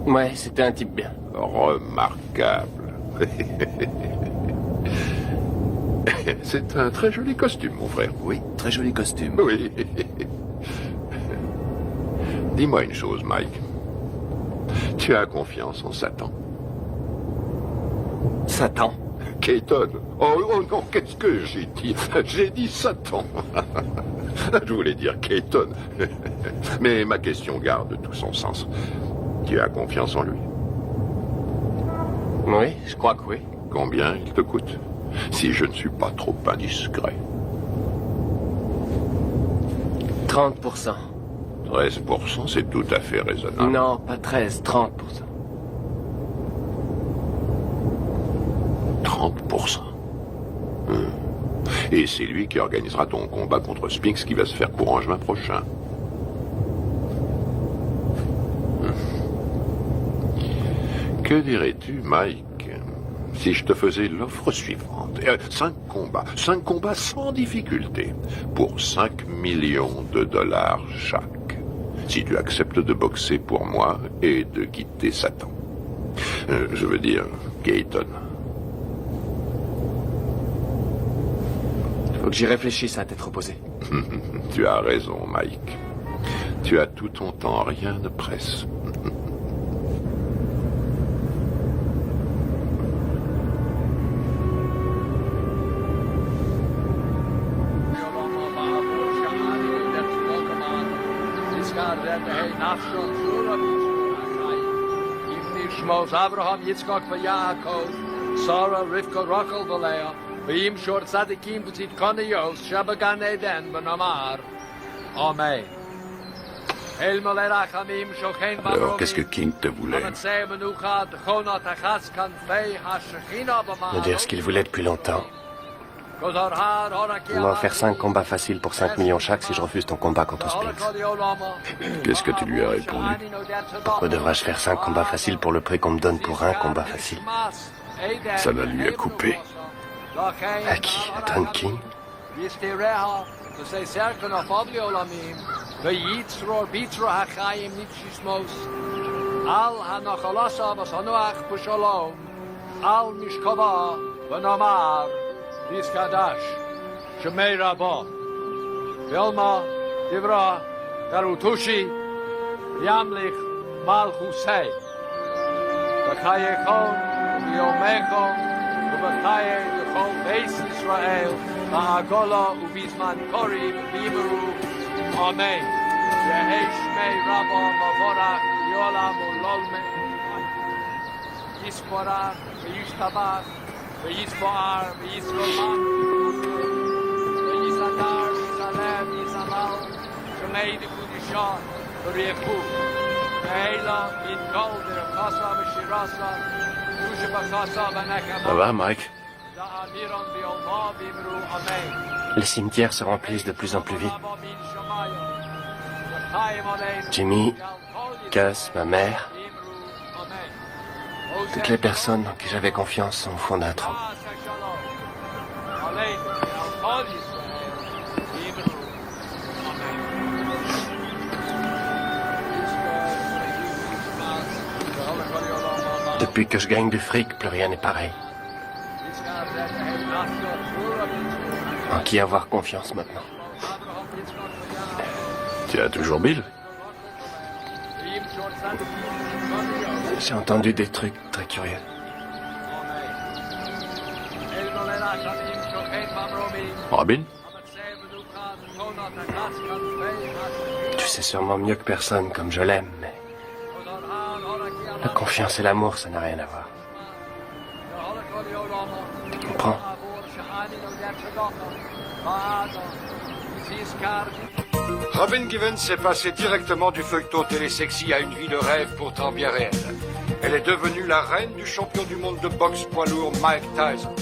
Ouais, c'était un type bien. Remarquable. C'est un très joli costume, mon frère. Oui, très joli costume. Oui. Dis-moi une chose, Mike. Tu as confiance en Satan? Satan? Keaton. Oh non, qu'est-ce que j'ai dit? J'ai dit Satan. Je voulais dire Keaton. Mais ma question garde tout son sens. Tu as confiance en lui? Oui, je crois que oui. Combien il te coûte? Si je ne suis pas trop indiscret. 30%. 13%, c'est tout à fait raisonnable. Non, pas 13, 30%. 30%. Et c'est lui qui organisera ton combat contre Spinks qui va se faire courant juin prochain. Que dirais-tu, Mike, si je te faisais l'offre suivante? 5 combats sans difficulté, pour 5 millions de dollars chaque. Si tu acceptes de boxer pour moi et de quitter Satan. Je veux dire, Keaton. Faut que j'y réfléchisse à tête reposée. Tu as raison, Mike. Tu as tout ton temps, rien ne presse. Abraham, Yitzchak, Yaakov, Sarah, Rivka, Rachel, Valea, V'im Shor Tzadikim, B'tzit Koniyos, Shabagan Eden, Benamar. Amen. Alors, qu'est-ce que King te voulait? Me dire ce qu'il voulait depuis longtemps. Il m'a offert 5 combats faciles pour 5 millions chaque si je refuse ton combat contre Spinks. Qu'est-ce que tu lui as répondu? Pourquoi devrais-je faire 5 combats faciles pour le prix qu'on me donne pour un combat facile? Ça la lui a coupé. À qui? À Don King? Iskadash, Shemei Rabba, Yelma, Divra, Garutushi, Yamlich, Malchusei, Bachayechon, Yomechon, Ubachaye, Yechon, Beis Israel, Ma'agola, Ubizman Kori, Bimeru, Amen. Yehei Shmei Rabba, Mavorach, Yolam, Ulolme, Yisporach, Yishtabach, V'yispoar, v'yiskolman, v'yisadar, v'yisalev, v'yisamal, Shemei d'Kudishah, v'riechu, v'heila, v'yitkol, v'yakasa, v'shirasa, Ça va, Mike? Les cimetières se remplissent de plus en plus vite. Jimmy, Gus, ma mère, toutes les personnes en qui j'avais confiance sont au fond d'un trou. Depuis que je gagne du fric, plus rien n'est pareil. En qui avoir confiance maintenant? Tu as toujours Bill? J'ai entendu des trucs très curieux. Robin? Tu sais sûrement mieux que personne comme je l'aime, mais... la confiance et l'amour, ça n'a rien à voir. Tu comprends? Robin Givens est passée directement du feuilleton télésexy à une vie de rêve pourtant bien réelle. Elle est devenue la reine du champion du monde de boxe poids lourd Mike Tyson.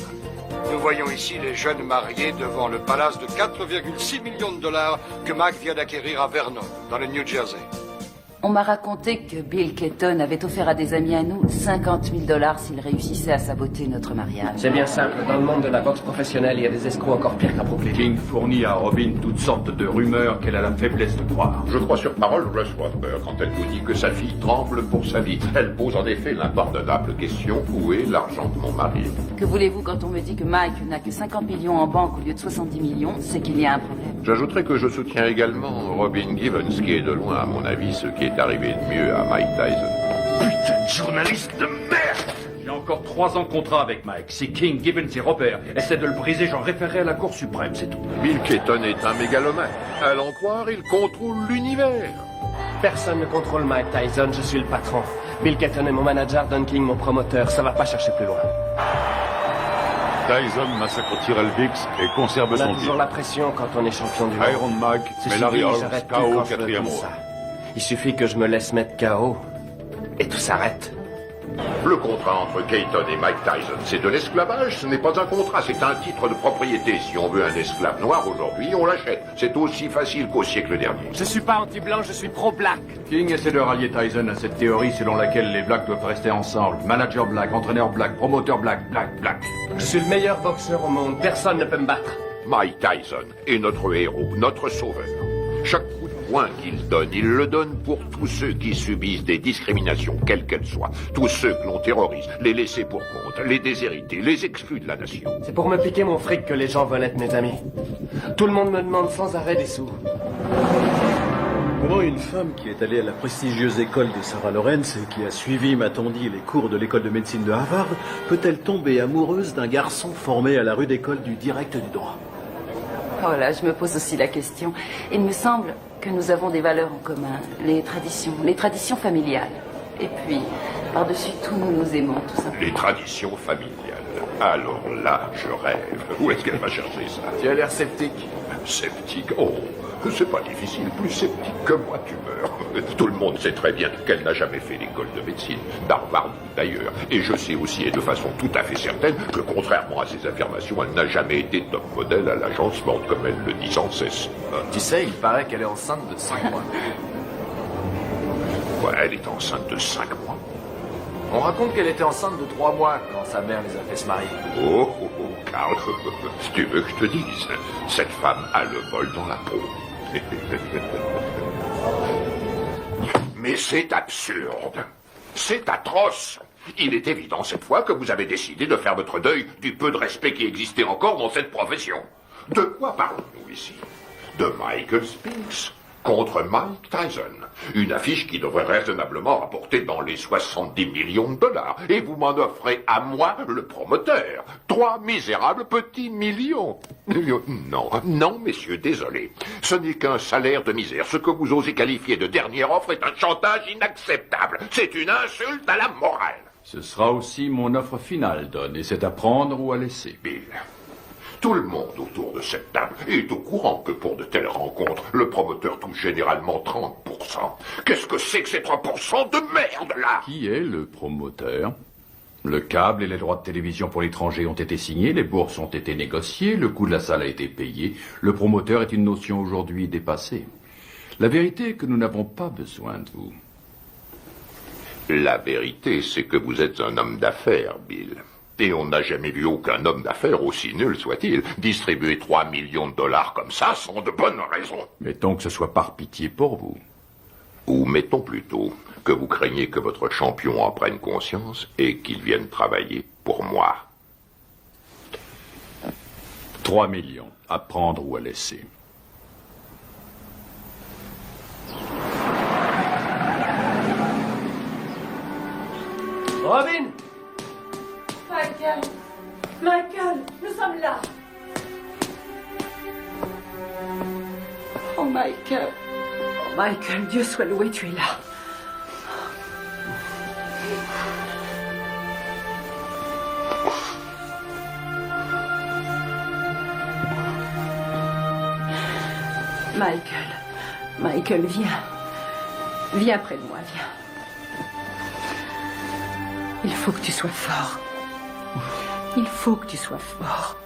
Nous voyons ici les jeunes mariés devant le palace de 4,6 millions de dollars que Mike vient d'acquérir à Vernon, dans le New Jersey. On m'a raconté que Bill Clayton avait offert à des amis à nous 50 000 $ s'ils réussissaient à saboter notre mariage. C'est bien simple. Dans le monde de la boxe professionnelle, il y a des escrocs encore pires qu'à Brooklyn. King fournit à Robin toutes sortes de rumeurs qu'elle a la faiblesse de croire. Je crois sur parole Russ Water quand elle vous dit que sa fille tremble pour sa vie. Elle pose en effet l'impardonnable question: où est l'argent de mon mari? Que voulez-vous quand on me dit que Mike n'a que 50 millions en banque au lieu de 70 millions? C'est qu'il y a un problème. J'ajouterai que je soutiens également Robin Givens, qui est de loin, à mon avis, ce qui est arrivé de mieux à Mike Tyson. Putain de journaliste de merde! J'ai encore 3 ans de contrat avec Mike. Si King, Givens et Robert essaient de le briser, j'en référerai à la Cour suprême, c'est tout. Bill Clayton est un mégalomane. À l'en croire, il contrôle l'univers. Personne ne contrôle Mike Tyson, je suis le patron. Bill Clayton est mon manager, Don King mon promoteur. Ça va pas chercher plus loin. Tyson massacre Tyrell Dix et conserve On a son toujours titre. la pression quand on est champion du monde. Iron Mike, Ceci mais Larry dit, Holmes, j'arrête plus KO quand je veux 4e tout round. ça. Il suffit que je me laisse mettre KO et tout s'arrête. Le contrat entre Clayton et Mike Tyson, c'est de l'esclavage. Ce n'est pas un contrat, c'est un titre de propriété. Si on veut un esclave noir aujourd'hui, on l'achète. C'est aussi facile qu'au siècle dernier. Je suis pas anti-blanc, je suis pro-black. King essaie de rallier Tyson à cette théorie selon laquelle les blacks doivent rester ensemble. Manager black, entraîneur black, promoteur black, black. Je suis le meilleur boxeur au monde, personne ne peut me battre. Mike Tyson est notre héros, notre sauveur. Chaque coup de poing qu'il donne, il le donne pour tous ceux qui subissent des discriminations, quelles qu'elles soient. Tous ceux que l'on terrorise, les laissés pour compte, les déshérités, les exclus de la nation. C'est pour me piquer mon fric que les gens veulent être mes amis. Tout le monde me demande sans arrêt des sous. Comment une femme qui est allée à la prestigieuse école de Sarah Lawrence et qui a suivi, m'a-t-on dit, les cours de l'école de médecine de Harvard, peut-elle tomber amoureuse d'un garçon formé à la rude école du direct du droit? Oh là, je me pose aussi la question. Il me semble que nous avons des valeurs en commun. Les traditions familiales. Et puis, par-dessus tout, nous nous aimons, tout simplement. Les traditions familiales. Alors là, je rêve. Où est-ce qu'elle va chercher ça? Tu as l'air sceptique. Sceptique? Oh, c'est pas difficile. Plus sceptique que moi, tu meurs. Tout le monde sait très bien qu'elle n'a jamais fait l'école de médecine, d'Harvard d'ailleurs. Et je sais aussi, et de façon tout à fait certaine, que contrairement à ses affirmations, elle n'a jamais été top modèle à l'agencement, comme elle le dit sans cesse. Tu sais, il paraît qu'elle est enceinte de 5 mois. Ouais, elle est enceinte de 5 mois. On raconte qu'elle était enceinte de 3 mois quand sa mère les a fait se marier. Oh, Karl, si tu veux que je te dise, cette femme a le vol dans la peau. Mais c'est absurde. C'est atroce. Il est évident cette fois que vous avez décidé de faire votre deuil du peu de respect qui existait encore dans cette profession. De quoi parlons-nous ici? De Michael Spinks contre Mike Tyson. Une affiche qui devrait raisonnablement rapporter dans les 70 millions de dollars. Et vous m'en offrez à moi, le promoteur, 3 misérables petits millions. Non, messieurs, désolé. Ce n'est qu'un salaire de misère. Ce que vous osez qualifier de dernière offre est un chantage inacceptable. C'est une insulte à la morale. Ce sera aussi mon offre finale, Don, et c'est à prendre ou à laisser. Bill, tout le monde autour de cette table est au courant que pour de telles rencontres, le promoteur touche généralement 30%. Qu'est-ce que c'est que ces 3% de merde, là? Qui est le promoteur? Le câble et les droits de télévision pour l'étranger ont été signés, les bourses ont été négociées, le coût de la salle a été payé. Le promoteur est une notion aujourd'hui dépassée. La vérité est que nous n'avons pas besoin de vous. La vérité, c'est que vous êtes un homme d'affaires, Bill. Et on n'a jamais vu aucun homme d'affaires, aussi nul soit-il, distribuer 3 millions de dollars comme ça sans de bonnes raisons. Mettons que ce soit par pitié pour vous. Ou mettons plutôt que vous craignez que votre champion en prenne conscience et qu'il vienne travailler pour moi. 3 millions, à prendre ou à laisser. Robin! Michael! Michael, nous sommes là! Oh, Michael. Oh, Michael, Dieu soit loué, tu es là. Michael, viens. Viens près de moi, viens. Il faut que tu sois fort. Il faut que tu sois fort.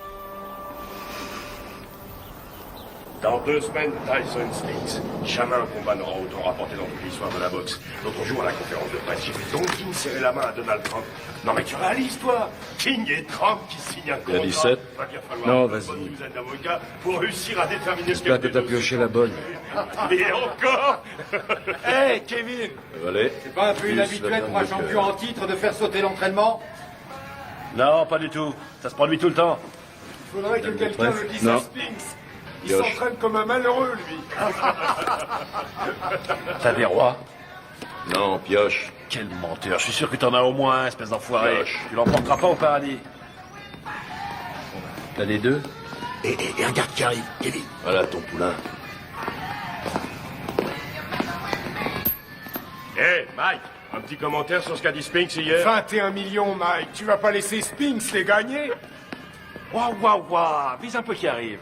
Dans 2 semaines, Tyson Spinks. Jamais un combat n'aura autant rapporté dans toute l'histoire de la boxe. L'autre jour, à la conférence de presse, j'ai vu Don King serrer la main à Donald Trump. Non mais tu réalises, toi? King et Trump qui signent un contrat. Il y a 17? Va bien falloir Non, une vas-y. bonne douzaine d'avocats pour réussir à déterminer J'espère que t'as pioché la bonne. Et encore. Hey, Kevin! Allez. C'est pas un peu inhabituel pour un champion en titre de faire sauter l'entraînement? Non, pas du tout. Ça se produit tout le temps. Il faudrait que quelqu'un le dise Non. à Spinks. Il Pioche. s'entraîne comme un malheureux, lui. T'as des rois? Non, pioche. Quel menteur. Je suis sûr que t'en as au moins un, espèce d'enfoiré. Pioche. Tu l'emporteras pas au paradis. T'as les deux? Et regarde qui arrive, Kevin. Voilà ton poulain. Hé, Mike, un petit commentaire sur ce qu'a dit Spinks hier? 21 millions, Mike. Tu vas pas laisser Spinks les gagner? Waouh, vise un peu qui arrive.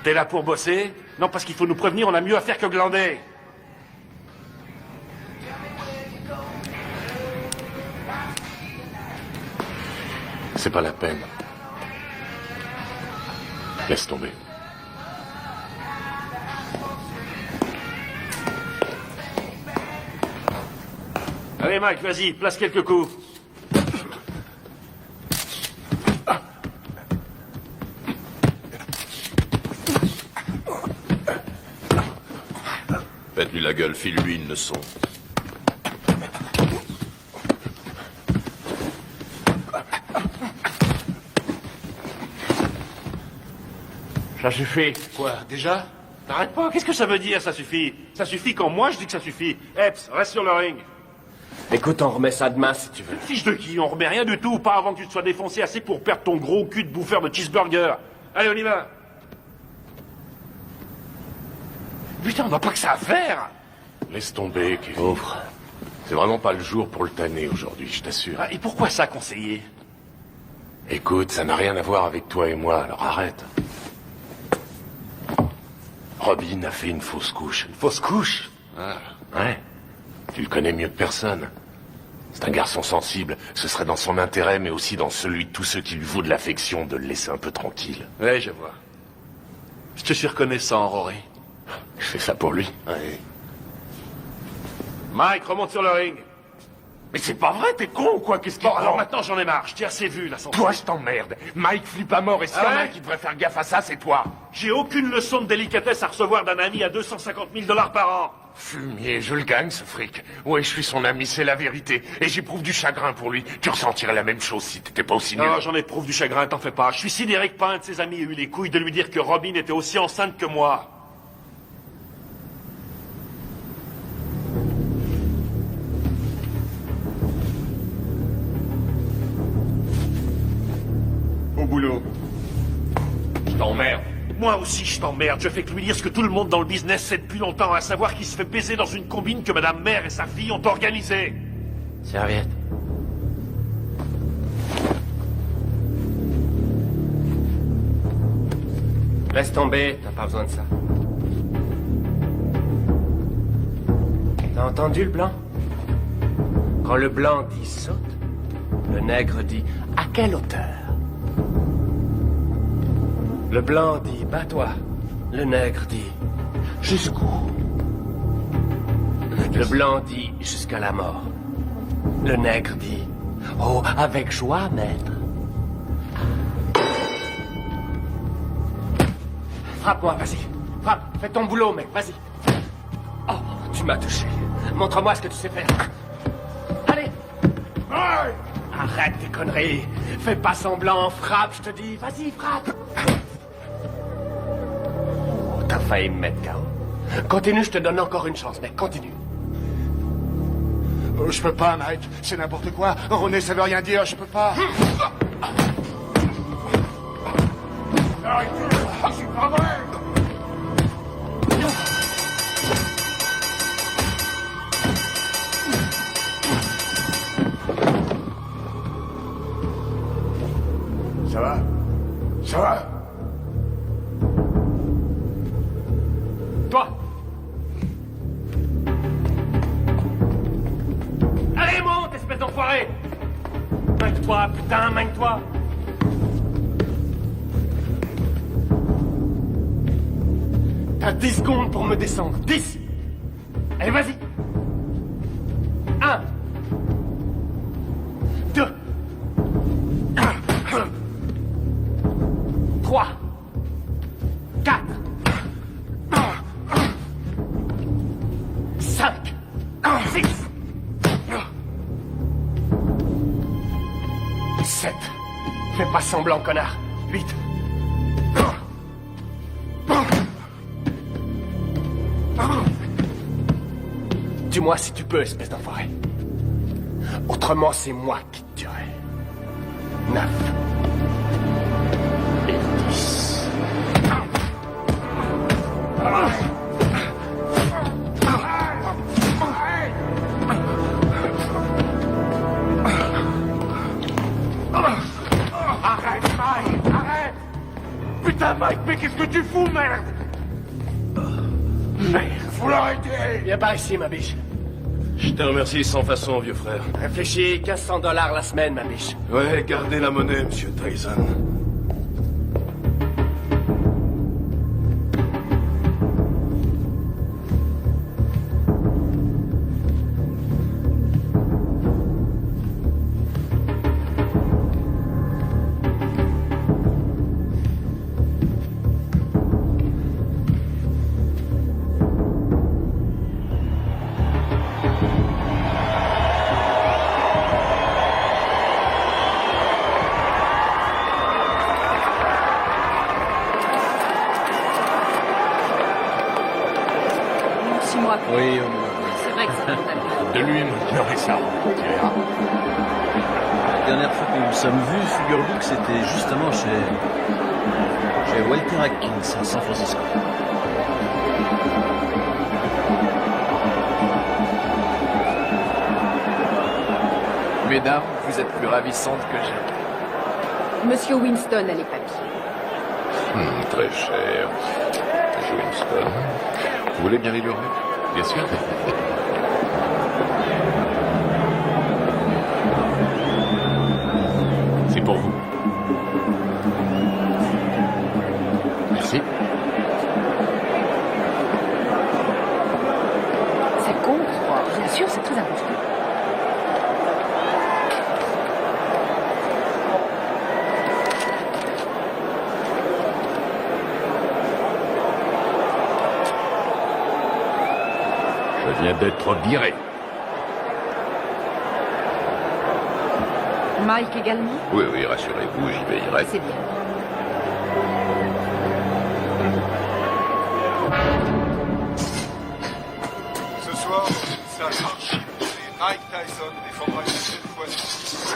T'es là pour bosser? Non, parce qu'il faut nous prévenir, on a mieux à faire que glander. C'est pas la peine. Laisse tomber. Allez, Mike, vas-y, place quelques coups. Faites-lui la gueule, file-lui une leçon. Ça suffit. Quoi, déjà? T'arrêtes pas, qu'est-ce que ça veut dire, ça suffit? Ça suffit quand moi je dis que ça suffit. Epps, reste sur le ring. Écoute, on remet ça demain si tu veux. Fiche de qui? On remet rien du tout, pas avant que tu te sois défoncé assez pour perdre ton gros cul de bouffeur de cheeseburger. Allez, on y va. Putain, on n'a pas que ça à faire. Laisse tomber, Kevin. Pauvre. C'est vraiment pas le jour pour le tanner aujourd'hui, je t'assure. Ah, et pourquoi ça, conseiller? Écoute, ça n'a rien à voir avec toi et moi, alors arrête. Robin a fait une fausse couche. Une fausse couche? Ah, ouais. Tu le connais mieux que personne. C'est un garçon sensible. Ce serait dans son intérêt, mais aussi dans celui de tous ceux qui lui vouent de l'affection, de le laisser un peu tranquille. Ouais, je vois. Je te suis reconnaissant, Rory. Je fais ça pour lui. Ouais. Mike, remonte sur le ring. Mais c'est pas vrai, t'es con ou quoi? Qu'est-ce qu'il Bon, alors prend? maintenant j'en ai marre, je t'ai assez vu, là, sans... Toi, je t'emmerde. Mike flippe à mort, et s'il y en a un qui devrait faire gaffe à ça, c'est toi. J'ai aucune leçon de délicatesse à recevoir d'un ami à 250 000 $ par an. Fumier, je le gagne, ce fric. Ouais, je suis son ami, c'est la vérité. Et j'éprouve du chagrin pour lui. Tu ressentirais la même chose si t'étais pas aussi nul. Non, j'en éprouve du chagrin, t'en fais pas. Je suis sidéré que pas un de ses amis ait eu les couilles de lui dire que Robin était aussi enceinte que moi. Au boulot. Je t'emmerde. Moi aussi, je t'emmerde. Je fais que lui dire ce que tout le monde dans le business sait depuis longtemps, à savoir qu'il se fait baiser dans une combine que Madame Mère et sa fille ont organisée. Serviette. Laisse tomber, t'as pas besoin de ça. T'as entendu le blanc? Quand le blanc dit saute, Le nègre dit « À quelle hauteur ?» Le blanc dit « Bats-toi ». Le nègre dit « Jusqu'où ?» Le blanc dit « Jusqu'à la mort ». Le nègre dit « Oh, avec joie, maître ». Frappe-moi, vas-y. Frappe, fais ton boulot, mec, vas-y. Oh, tu m'as touché. Montre-moi ce que tu sais faire. Allez. Arrête tes conneries. Fais pas semblant, frappe, je te dis. Vas-y, frappe. Oh, t'as failli me mettre KO. Continue, je te donne encore une chance, mec, continue. Je peux pas, Mike. C'est n'importe quoi. René, ça veut rien dire, je peux pas. C'est pas vrai. Ça va? Ça va? Toi! Allez, monte, espèce d'enfoiré! Mène-toi, putain, mène-toi! T'as 10 secondes pour me descendre. 10! Allez, vas-y! 1 2 3 4 5 6 7 Fais pas semblant, connard. 8 Dis-moi si tu peux, espèce d'enfoiré. Autrement, c'est moi qui te tuerai. 9 et 10. Arrête, Mike, arrête! Putain, Mike, mais qu'est-ce que tu fous, merde? Merde, faut l'arrêter! Viens par ici, ma biche. Je te remercie sans façon, vieux frère. Réfléchis, $1500 la semaine, ma biche. Ouais, gardez la monnaie, monsieur Tyson. Oui, C'est vrai que ça vaut la peine. De lui m'ignorer ça, tu verras. La dernière fois que nous nous sommes vus, figure-vous que c'était justement chez Walter Atkins à San Francisco. Mesdames, vous êtes plus ravissantes que jamais. Monsieur Winston a les papiers. Très cher. Monsieur Winston. Vous voulez bien l'ignorer? Bien sûr. C'est pour vous. Merci. Ça compte, bien sûr, c'est très important. Je viens d'être viré. Mike également? Oui, oui, rassurez-vous, j'y veillerai. C'est bien. Ce soir, ça marche. Mike Tyson défendra une seule fois le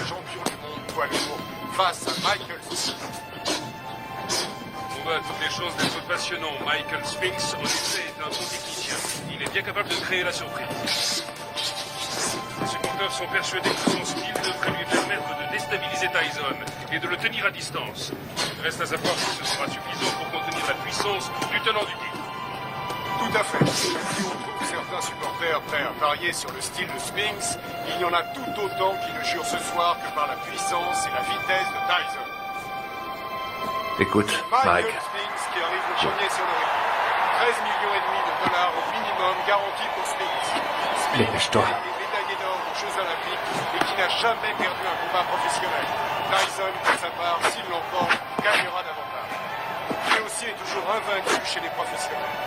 champion du monde poids lourd face à Michael Spinks. On va à toutes les choses d'être passionnant. Michael Spinks, en effet, est un bon technicien. Il est bien capable de créer la surprise. Les supporters sont persuadés que son style devrait lui permettre de déstabiliser Tyson et de le tenir à distance. Reste à savoir si ce sera suffisant pour contenir la puissance du tenant du titre. Tout à fait. Si on trouve certains supporters prêts à parier sur le style de Spinks, il y en a tout autant qui ne jurent ce soir que par la puissance et la vitesse de Tyson. Écoute, Mike. Spinks qui arrive le premier sur le ring. 13,5 millions de dollars au minimum garantis pour Spinks. Dépêche-toi. Est médaillé d'or aux Jeux Olympiques et qui n'a jamais perdu un combat professionnel. Tyson, pour sa part, s'il l'emporte, gagnera davantage. Lui aussi est toujours invaincu chez les professionnels.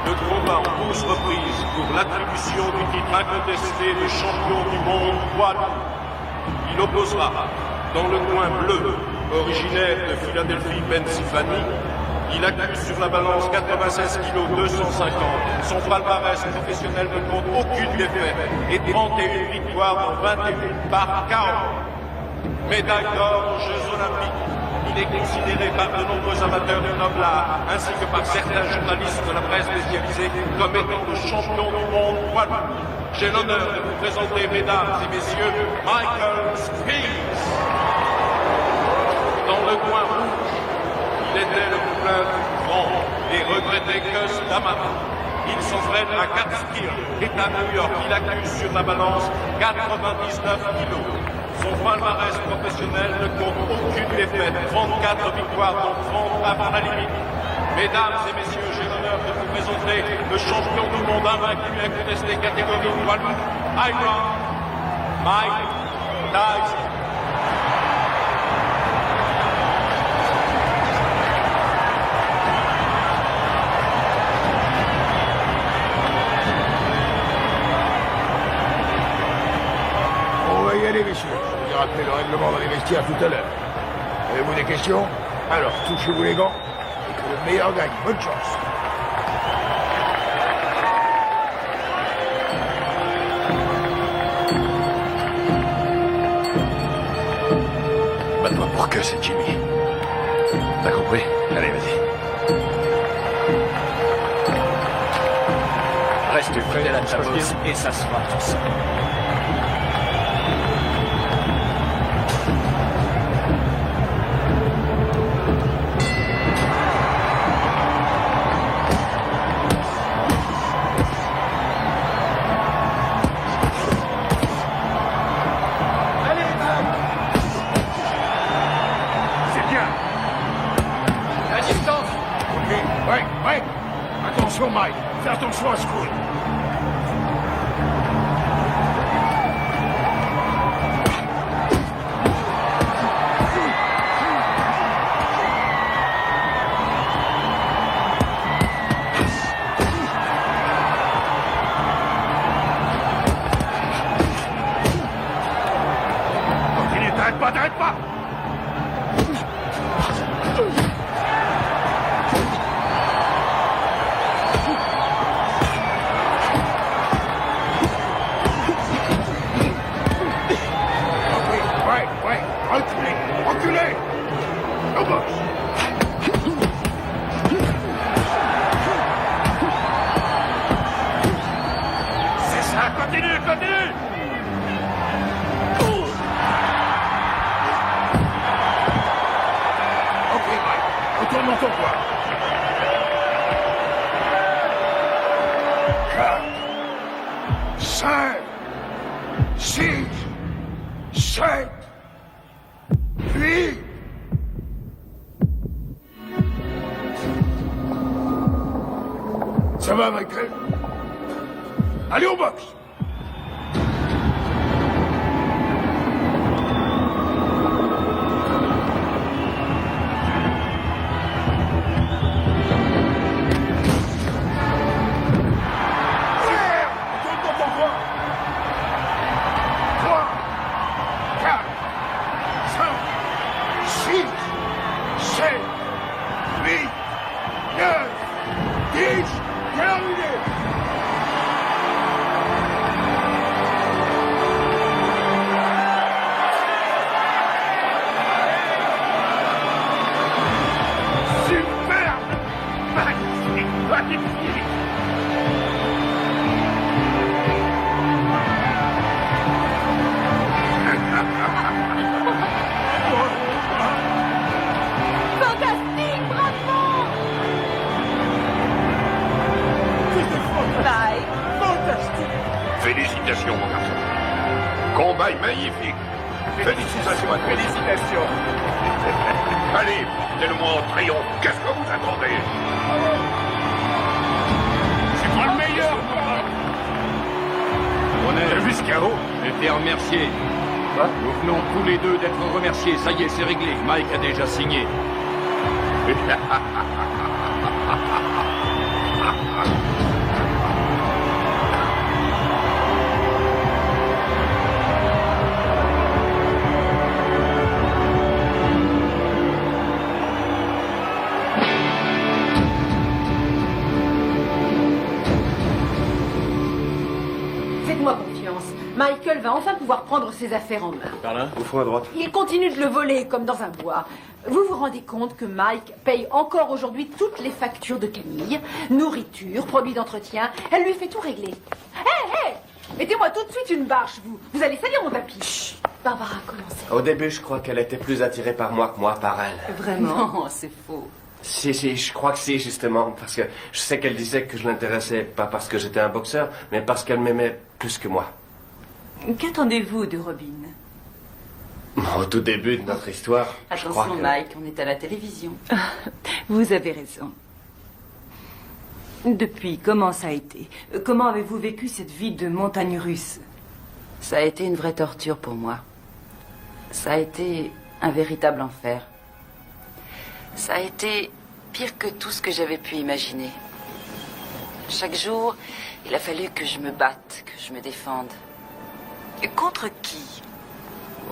Le combat en 12 reprises pour l'attribution du titre incontesté de champion du monde poids lourd. Il opposera, dans le coin bleu, originaire de Philadelphie, Pennsylvanie, il accuse sur la balance 96 kg 250. Son palmarès professionnel ne compte aucune défaite et 31 victoires dans 21 par KO. Médaille d'or aux Jeux Olympiques. Il est considéré par de nombreux amateurs du noble art, ainsi que par certains journalistes de la presse spécialisée, comme étant le champion du monde poids lourd. J'ai l'honneur de vous présenter, mesdames et messieurs, Michael Spinks. Dans le coin rouge, il était le poulain du grand et regretté Gus D'Amato. Il s'entraîne à Catskill, État de New York. Il accuse sur la balance 99 kilos. Son palmarès professionnel ne compte aucune défaite, 34 victoires, dont 30 avant la limite. Mesdames et messieurs, j'ai l'honneur de vous présenter le champion du monde invaincu incontesté catégorie poids lourd, Iron Mike Tyson. On va y aller, messieurs. Je vous ai rappelé le règlement dans les vestiaires tout à l'heure. Avez-vous des questions? Alors, touchez-vous les gants et que le meilleur gagne. Bonne chance. Bat-toi pour que c'est Jimmy. T'as compris? Allez, vas-y. Reste fidèle à ta bosse et ça se fera tout seul. Attention, Mike. Fais attention à ce coup. Continue, t'arrêtes pas, t'arrêtes pas! Continue, continue. Ok, Mike, retourne dans ton coin. 4, 5, 6, 7, 8. Ça va, Michael? Allez au box! Fantastique, bravo! Bye. Félicitations, mon garçon. Combat magnifique. Félicitations à toi. Félicitations. Allez, portez-le-moi en triomphe. Qu'est-ce que vous attendez? C'est moi le meilleur. T'as vu ce chaos? J'étais remercié. Nous venons tous les deux d'être remerciés. Ça y est, c'est réglé. Mike a déjà signé. Faites-moi confiance. Michael va enfin pouvoir prendre ses affaires en main. Par là, au fond à droite. Il continue de le voler comme dans un bois. Vous vous rendez compte que Mike paye encore aujourd'hui toutes les factures de Camille, nourriture, produits d'entretien. Elle lui fait tout régler. Hé, mettez-moi tout de suite une bâche, vous. Vous allez salir mon tapis. Chut. Barbara, commencez. Au début, je crois qu'elle était plus attirée par moi que moi par elle. Vraiment? Non, c'est faux. Si, je crois que si, justement, parce que je sais qu'elle disait que je l'intéressais pas parce que j'étais un boxeur, mais parce qu'elle m'aimait plus que moi. Qu'attendez-vous de Robin? Au tout début de notre histoire, je crois Attention, que... Mike, on est à la télévision. Vous avez raison. Depuis, comment ça a été? Comment avez-vous vécu cette vie de montagne russe? Ça a été une vraie torture pour moi. Ça a été un véritable enfer. Ça a été pire que tout ce que j'avais pu imaginer. Chaque jour, il a fallu que je me batte, que je me défende. Et contre qui?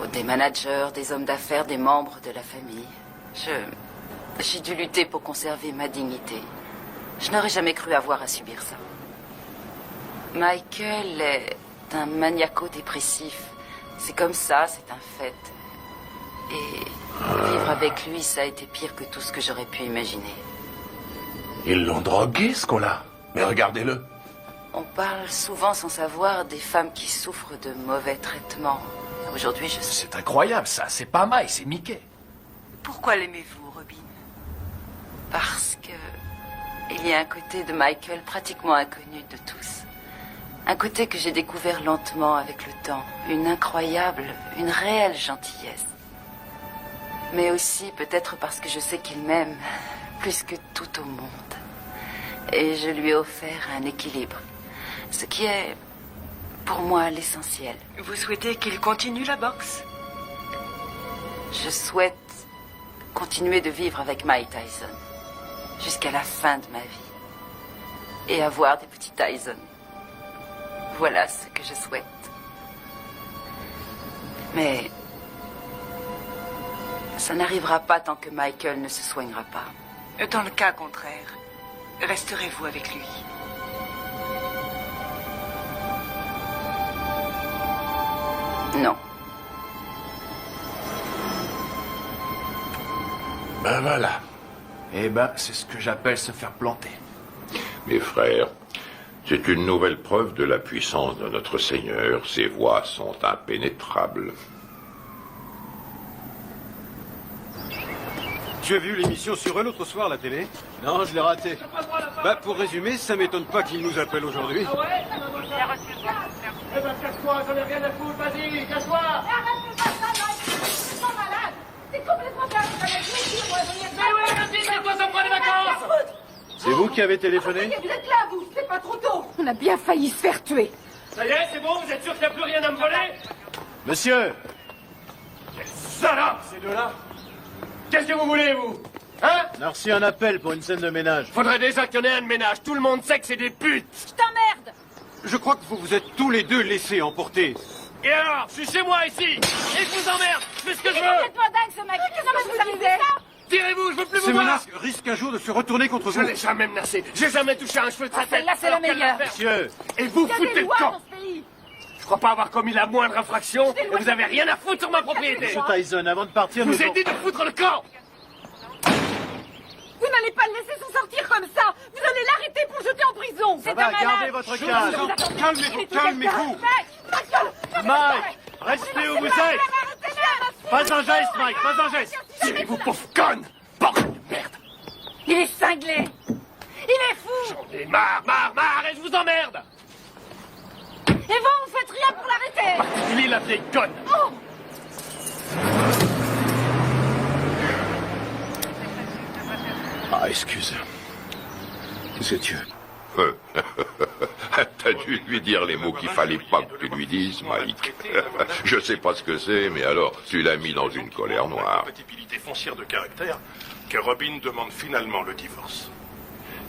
Oh, des managers, des hommes d'affaires, des membres de la famille. J'ai dû lutter pour conserver ma dignité. Je n'aurais jamais cru avoir à subir ça. Michael est un maniaco-dépressif. C'est comme ça, c'est un fait. Et vivre avec lui, ça a été pire que tout ce que j'aurais pu imaginer. Ils l'ont drogué, ce qu'on-là. Mais regardez-le. On parle souvent sans savoir des femmes qui souffrent de mauvais traitements. Aujourd'hui, je sais. C'est incroyable, ça. C'est pas Mike, c'est Mickey. Pourquoi l'aimez-vous, Robin? Parce que il y a un côté de Michael pratiquement inconnu de tous. Un côté que j'ai découvert lentement avec le temps. Une incroyable, une réelle gentillesse. Mais aussi peut-être parce que je sais qu'il m'aime plus que tout au monde. Et je lui ai offert un équilibre. Ce qui est, pour moi, l'essentiel. Vous souhaitez qu'il continue la boxe? Je souhaite continuer de vivre avec Mike Tyson. Jusqu'à la fin de ma vie. Et avoir des petits Tyson. Voilà ce que je souhaite. Mais ça n'arrivera pas tant que Michael ne se soignera pas. Dans le cas contraire, resterez-vous avec lui? Non. Ben voilà. Eh ben, c'est ce que j'appelle se faire planter. Mes frères, C'est une nouvelle preuve de la puissance de notre Seigneur. Ses voies sont impénétrables. Tu as vu l'émission sur eux l'autre soir à la télé? Non, je l'ai raté. Bah, pour résumer, ça m'étonne pas qu'ils nous appellent aujourd'hui. Eh ben, casse-toi, j'en ai rien à foutre, vas-y, casse-toi. C'est complètement dingue, ça va être Mais oui, vas-y, c'est toi, ça prend des vacances. C'est vous qui avez téléphoné? Vous êtes là, vous, c'est pas trop tôt. On a bien failli se faire tuer. Ça y est, c'est bon, vous êtes sûr qu'il n'y a plus rien à me voler? Monsieur! Quelle salope, ces deux-là. Qu'est-ce que vous voulez, vous? Hein? On a reçu un appel pour une scène de ménage. Faudrait déjà qu'il y en ait un de ménage. Tout le monde sait que c'est des putes. Je t'emmerde. Je crois que vous vous êtes tous les deux laissés emporter. Et alors, je suis chez moi ici. Et je vous emmerde. Je fais ce que je Il est veux. complètement dingue, ce mec. Qu'est-ce que vous avez ça? Tirez-vous, je veux plus Ces vous voir. menaces risquent un jour de se retourner contre Je vous. l'ai jamais menacé. J'ai jamais touché un cheveu de sa tête. Celle-là, c'est la Alors qu'elle meilleure. l'a fait. Monsieur! Et vous Il y a foutez des le lois camp. dans ce pays. Je crois pas avoir commis la moindre infraction. Et vous avez rien à foutre sur ma propriété. Monsieur Tyson, avant de partir, Je nous vous ai dit de foutre le camp. Vous n'allez pas le laisser s'en sortir comme ça. Vous allez l'arrêter pour le jeter en prison. Ça va, gardez votre calme. Calmez-vous, calmez-vous. Mike! Restez où vous êtes! Pas un geste, Mike, pas un geste! Tirez-vous, pauvre conne. Bordel de merde. Il est cinglé. Il est fou. J'en ai marre, et je vous emmerde. Et vous faites rien pour l'arrêter. Particulier la vieille conne. Oh. Ah, excuse. Qu'est-ce que tu veux? T'as dû lui dire les mots qu'il fallait pas que tu lui dises, Mike. Je sais pas ce que c'est, mais alors, tu l'as mis dans une colère noire. Compatibilité foncière de caractère que Robin demande finalement le divorce.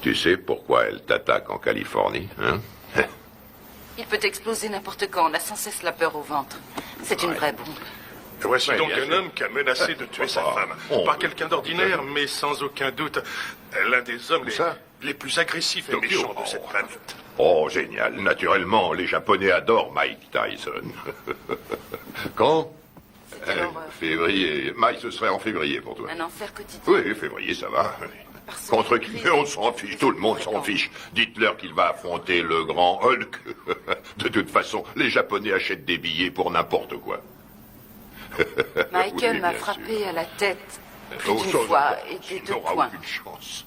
Tu sais pourquoi elle t'attaque en Californie, hein? Il peut exploser n'importe quand. On a sans cesse la peur au ventre. C'est une vraie bombe. Voici Ouais, donc bien un sûr. homme qui a menacé de tuer sa femme. Oh. Pas quelqu'un d'ordinaire, mais sans aucun doute l'un des hommes les plus agressifs et Tokyo. méchants de cette planète. Oh, génial. Naturellement, les Japonais adorent Mike Tyson. Quand? Février. Mike, ce serait en février pour toi. Un enfer quotidien. Oui, février, ça va. Contre qui? Mais on s'en fiche, tout le monde s'en fiche. Dites-leur qu'il va affronter le grand Hulk. De toute façon, les Japonais achètent des billets pour n'importe quoi. Michael Oui, m'a bien frappé à la tête plus Oh, d'une chose fois encore, et des tu deux n'auras points. aucune chance.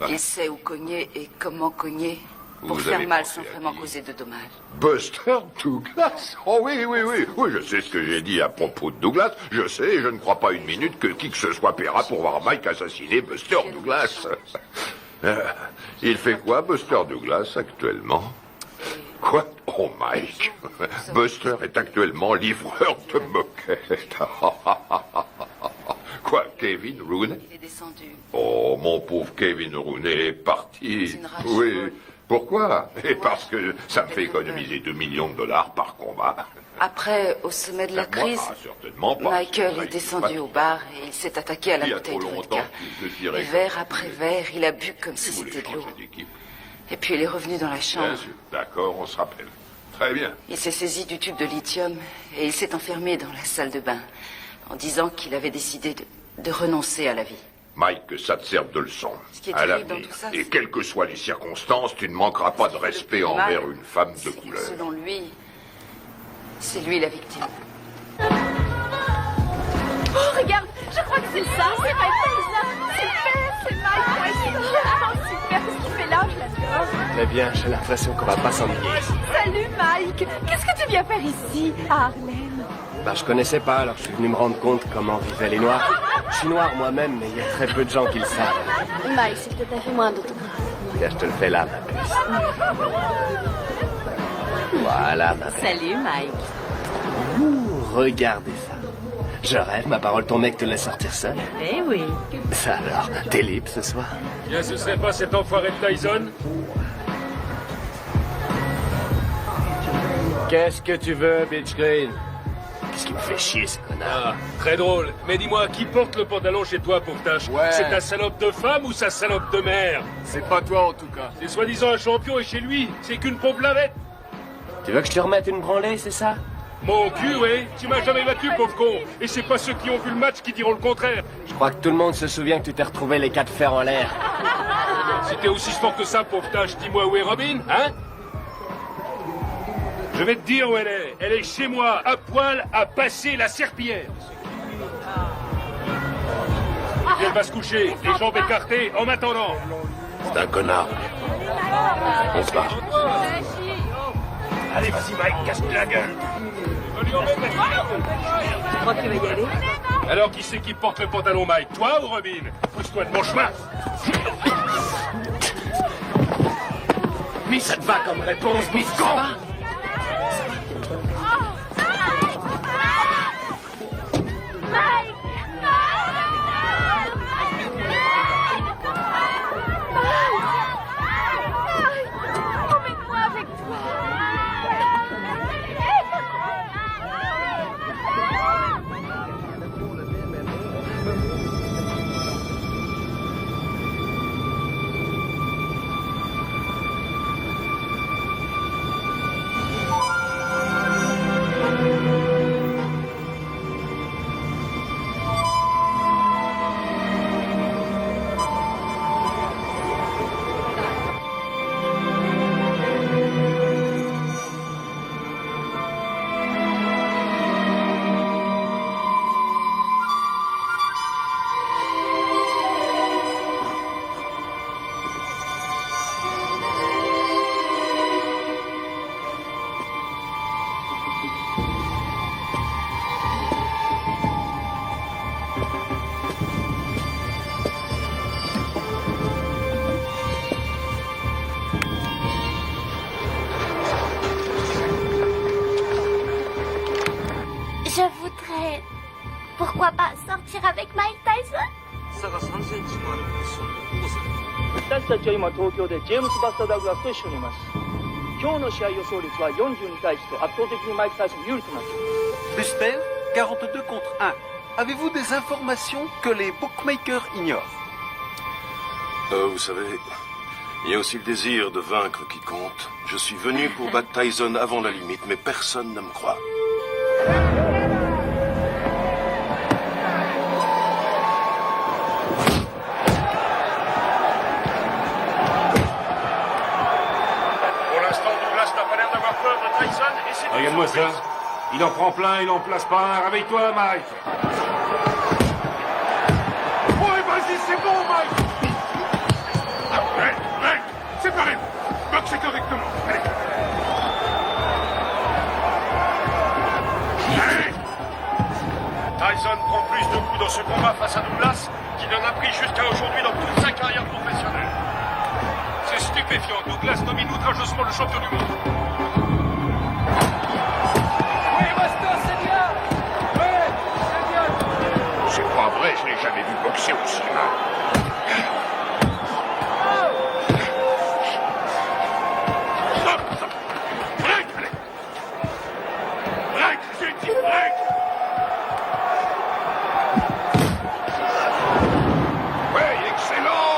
Il sait où cogner et comment cogner pour Vous faire avez mal pensé sans à vraiment qui? causer de dommages. Buster Douglas? Oh oui, oui, oui. Oui, je sais ce que j'ai dit à propos de Douglas. Je sais, et je ne crois pas une minute que qui que ce soit paiera pour voir Mike assassiner Buster Douglas. Il fait quoi, Buster Douglas, actuellement? Quoi? Oh, Mike. Buster est actuellement livreur de moquettes. Quoi, Kevin Rooney? Il est descendu. Oh, mon pauvre Kevin Rooney est parti. C'est une rage Oui. folle. Pourquoi? Et parce que ça me fait économiser $2 millions par combat. Après, au sommet de la crise, Certainement pas. Michael est Mike, descendu au bar et il s'est attaqué à la Il y a bouteille trop de longtemps vodka. qu'il se Et tirait verre après verre, il a bu comme si c'était de l'eau. Et puis il est revenu dans la Bien chambre. sûr. D'accord, on se rappelle. Très bien. Il s'est saisi du tube de lithium et il s'est enfermé dans la salle de bain en disant qu'il avait décidé de renoncer à la vie. Mike, que ça te serve de leçon. Ce qui est à terrible l'avenir. dans tout ça, Et quelles que soient les circonstances, tu ne manqueras pas de respect plus envers mal, une femme de couleur. Selon lui, c'est lui la victime. Oh, regarde, je crois que c'est ça. C'est Mike Tyson. Super, c'est Mike Tyson. Oh, super, qu'est-ce qu'il fait là? Je l'adore. Très bien, j'ai l'impression qu'on va pas s'ennuyer. Salut Mike. Qu'est-ce que tu viens faire ici, à Harlem? Bah, je connaissais pas, alors je suis venu me rendre compte comment vivaient les Noirs. Je suis noir moi-même, mais il y a très peu de gens qui le savent. Mike, s'il te plaît, fais-moi un autographe. Regarde, je te le fais là, ma puce. Voilà, ma belle. Salut Mike. Ouh, regardez ça. Je rêve, ma parole, ton mec te laisse sortir seul. Eh oui. Ça alors, t'es libre ce soir? Bien, ce serait pas cet enfoiré de Tyson? Qu'est-ce que tu veux, Bitch Green? Qu'est-ce qui me fait chier, ce connard? Ah, très drôle. Mais dis-moi, qui porte le pantalon chez toi pour tâche? Ouais. C'est ta salope de femme ou sa salope de mère? C'est pas toi, en tout cas. C'est soi-disant un champion et chez lui, c'est qu'une pauvre lavette. Tu veux que je te remette une branlée, c'est ça? Mon cul, oui. Tu m'as jamais battu, pauvre con. Et c'est pas ceux qui ont vu le match qui diront le contraire. Je crois que tout le monde se souvient que tu t'es retrouvé les quatre fers en l'air. Si t'es aussi sport que ça, pauvre tâche, dis-moi où est Robin, hein? Je vais te dire où elle est. Elle est chez moi, à poil, à passer la serpillière. Et elle va se coucher, les jambes écartées, en attendant. C'est un connard. On se barre. Allez, vas-y, Mike, casse-lui la gueule. Tu crois qu'il va y aller? Alors, qui c'est qui porte le pantalon, Mike? Toi ou Robin? Pousse-toi de mon chemin. Mais ça te va comme réponse, Miss Con? Emmène-moi avec toi. Je voudrais... Pourquoi pas sortir avec Mike Tyson? 差が3センチもあるんですよ。私たちは今東京でジェームス・バスター・ダグラスと一緒にいます。今日の試合予想率は40に対して圧倒的にマイク・タイソン有利となっています。 Buster, 42 contre 1. Avez-vous des informations que les bookmakers ignorent? Vous savez, il y a aussi le désir de vaincre qui compte. Je suis venu pour battre Tyson avant la limite, mais personne ne me croit. Pour l'instant, Douglas n'a pas l'air d'avoir peur de Tyson et c'est... Regarde-moi ça. Il en prend plein, il en place pas un. Réveille-toi, Mike. Ouais, vas-y, c'est bon, Mike. Mec, séparez-vous. Boxez correctement. Allez. Tyson prend plus de coups dans ce combat face à Douglas qu'il en a pris jusqu'à aujourd'hui dans toute sa carrière professionnelle. C'est stupéfiant. Douglas domine outrageusement le champion du monde. Oui, Buster, c'est bien. Ouais, c'est bien. C'est pas vrai, je l'ai jamais vu boxer aussi mal. Break, allez. Break, j'ai dit break. Ouais, excellent.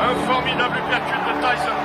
Un formidable uppercut de Tyson.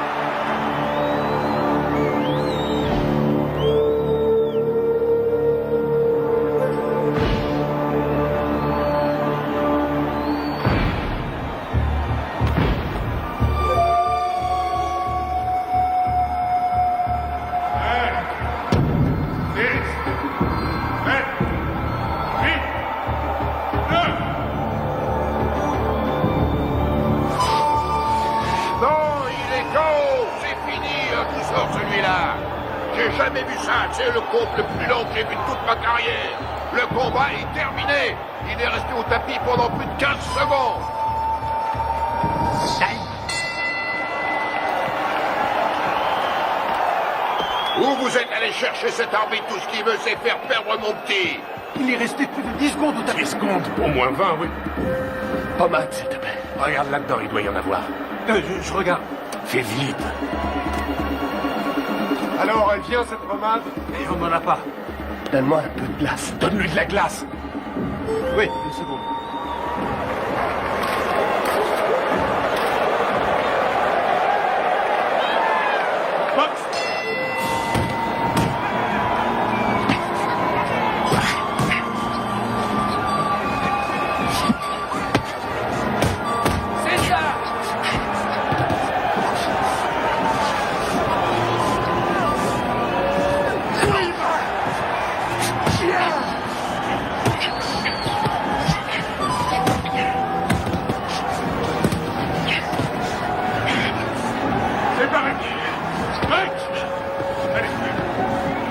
J'ai jamais vu ça, c'est le comble le plus long que j'ai vu de toute ma carrière. Le combat est terminé. Il est resté au tapis pendant plus de 15 secondes. Où vous êtes allé chercher cet arbitre? Tout ce qu'il veut, c'est faire perdre mon petit. Il est resté plus de 10 secondes au tapis. 10 secondes, au moins 20, oui. Pommade, s'il te plaît. Regarde là-dedans, il doit y en avoir. Je regarde. Fais vite. Alors, elle vient, cette pommade? Et on n'en a pas. Donne-moi un peu de glace. Donne-lui de la glace. Oui, une seconde.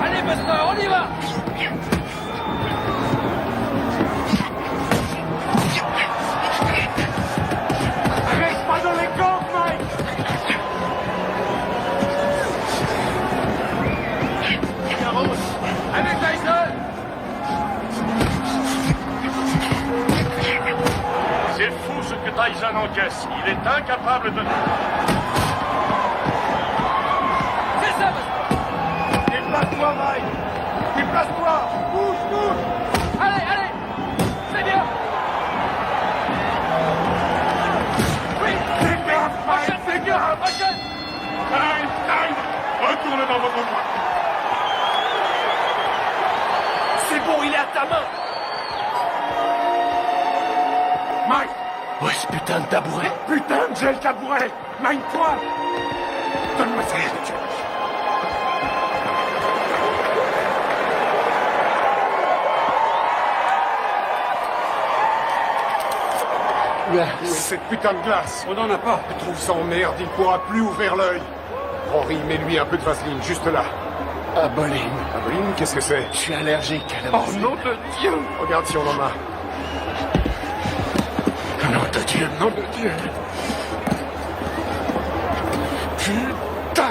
Allez, Buster, on y va! Reste pas dans les camps, Mike! Bien, Rose! Allez, Tyson! C'est fou ce que Tyson encaisse. Il est incapable de... C'est ça, Buster! Déplace-toi, Mike! Déplace-toi! Bouge, bouge! Allez, allez! C'est bien! Oui! Fais gaffe, Mike! Fais gaffe! Rochelle! Time! Retourne dans votre coin! C'est bon, il est à ta main! Mike! Où est ce putain de tabouret? Putain, j'ai le tabouret! Mine-toi! Donne-moi ça, cette putain de glace. On n'en a pas. Je trouve ça en merde, il pourra plus ouvrir l'œil. Henri, mets-lui un peu de vaseline, juste là. Aboline. Aboline, qu'est-ce que c'est? Je suis allergique à la Oh vaseline. nom de Dieu! Regarde si on en a. Nom de Dieu, nom de Dieu. Putain!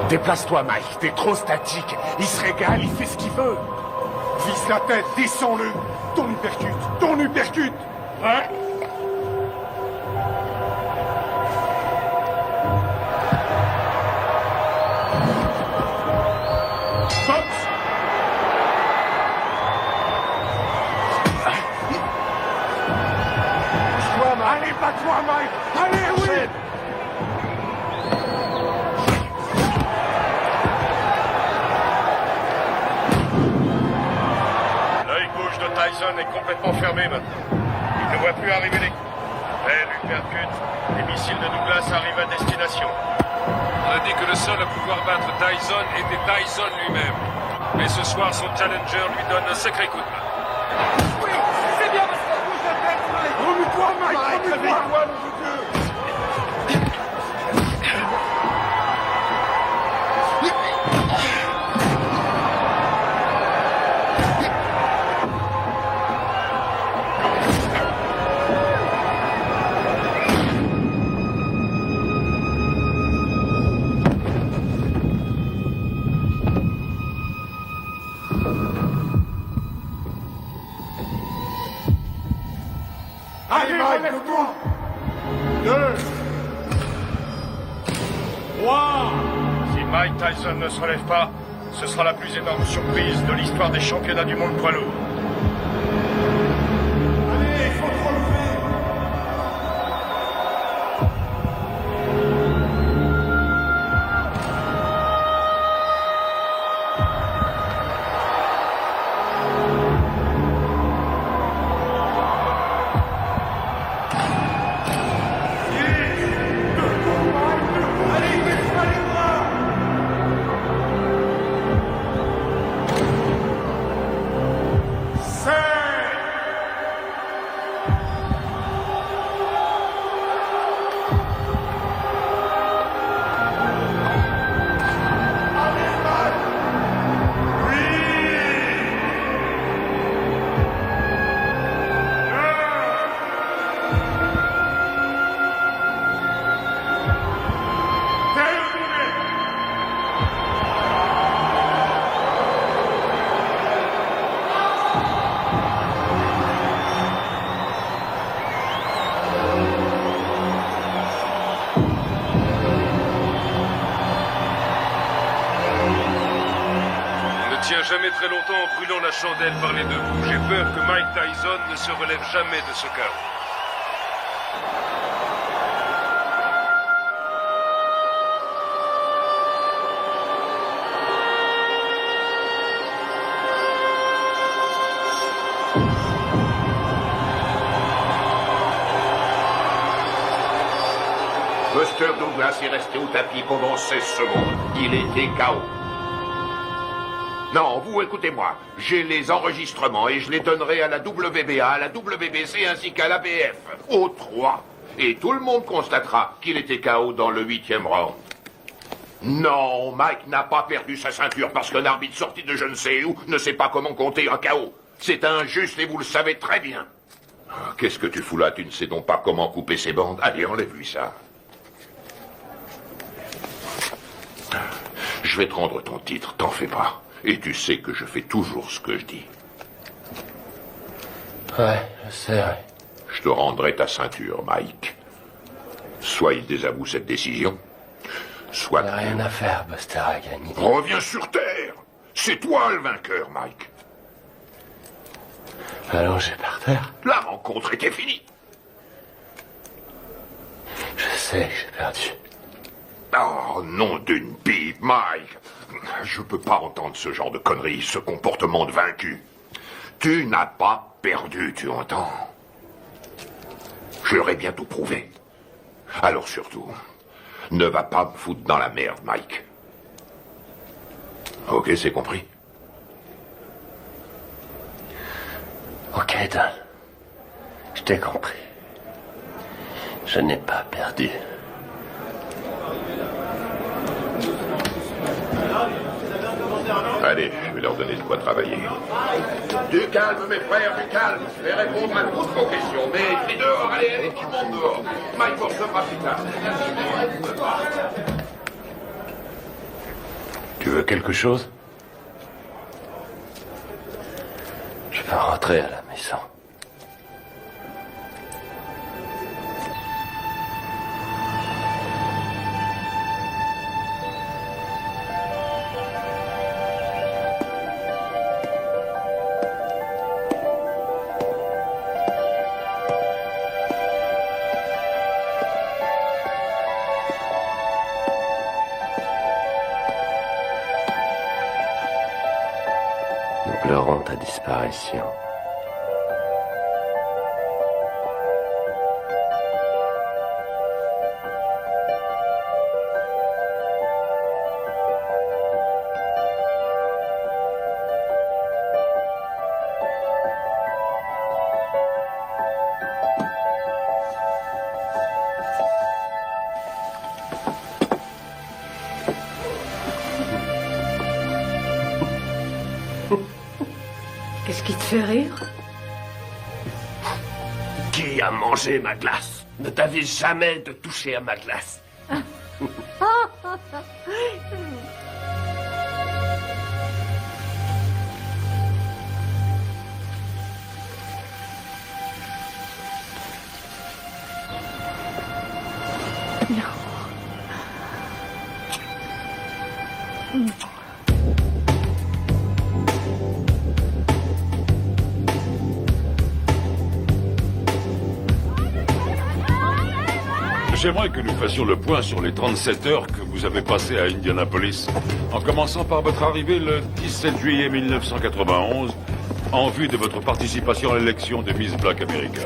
Déplace-toi, Mike, t'es trop statique. Il se régale, il fait ce qu'il veut. Vise la tête, descends-le. Ton uppercut. Ouais. Boxe. Allez, bats-toi, Mike. Allez, oui. L'œil gauche de Tyson est complètement fermé maintenant. Il ne voit plus arriver les coups. Elle lui percute. Les missiles de Douglas arrivent à destination. On a dit que le seul à pouvoir battre Tyson était Tyson lui-même. Mais ce soir, son challenger lui donne un sacré coup de main. Oui, c'est bien, Buster! Bouge la tête, Mike. Remue-toi, Mike. Remue-toi, nom de Dieu. Allez, relève-toi. 2, 3. Si Mike Tyson ne se relève pas, ce sera la plus énorme surprise de l'histoire des championnats du monde poids lourd. Allez, il faut te relever. Jamais très longtemps en brûlant la chandelle par les deux bouts. J'ai peur que Mike Tyson ne se relève jamais de ce chaos. Buster Douglas est resté au tapis pendant 16 secondes. Il était KO. Non, vous écoutez-moi. J'ai les enregistrements et je les donnerai à la WBA, à la WBC ainsi qu'à l'ABF. Aux 3. Et tout le monde constatera qu'il était KO dans le 8e round. Non, Mike n'a pas perdu sa ceinture parce qu'un arbitre sorti de je ne sais où ne sait pas comment compter un KO. C'est injuste et vous le savez très bien. Qu'est-ce que tu fous là? Tu ne sais donc pas comment couper ces bandes? Allez, enlève-lui ça. Je vais te rendre ton titre, t'en fais pas. Et tu sais que je fais toujours ce que je dis. Ouais, je sais, ouais. Je te rendrai ta ceinture, Mike. Soit il désavoue cette décision, soit... Il n'y a rien à faire, Buster Hagen. Reviens sur Terre. C'est toi le vainqueur, Mike. Allongé par terre. La rencontre était finie. Je sais que j'ai perdu. Oh, nom d'une pipe, Mike. Je peux pas entendre ce genre de conneries, ce comportement de vaincu. Tu n'as pas perdu, tu entends? Je leur ai bientôt prouvé. Alors surtout, ne va pas me foutre dans la merde, Mike. Ok, c'est compris? Ok, Don. Je t'ai compris. Je n'ai pas perdu. Allez, je vais leur donner de quoi travailler. Du calme, mes frères, du calme. Je vais répondre à toutes vos questions. Mais dehors, allez, tout le monde dehors. Mike vous recevra plus tard. Tu veux quelque chose? Je peux rentrer à la maison. Nous pleurons ta disparition. Qu'est-ce qui te fait rire? Qui a mangé ma glace? Ne t'avais jamais de toucher à ma glace. J'aimerais que nous fassions le point sur les 37 heures que vous avez passées à Indianapolis, en commençant par votre arrivée le 17 juillet 1991, en vue de votre participation à l'élection de Miss Black America.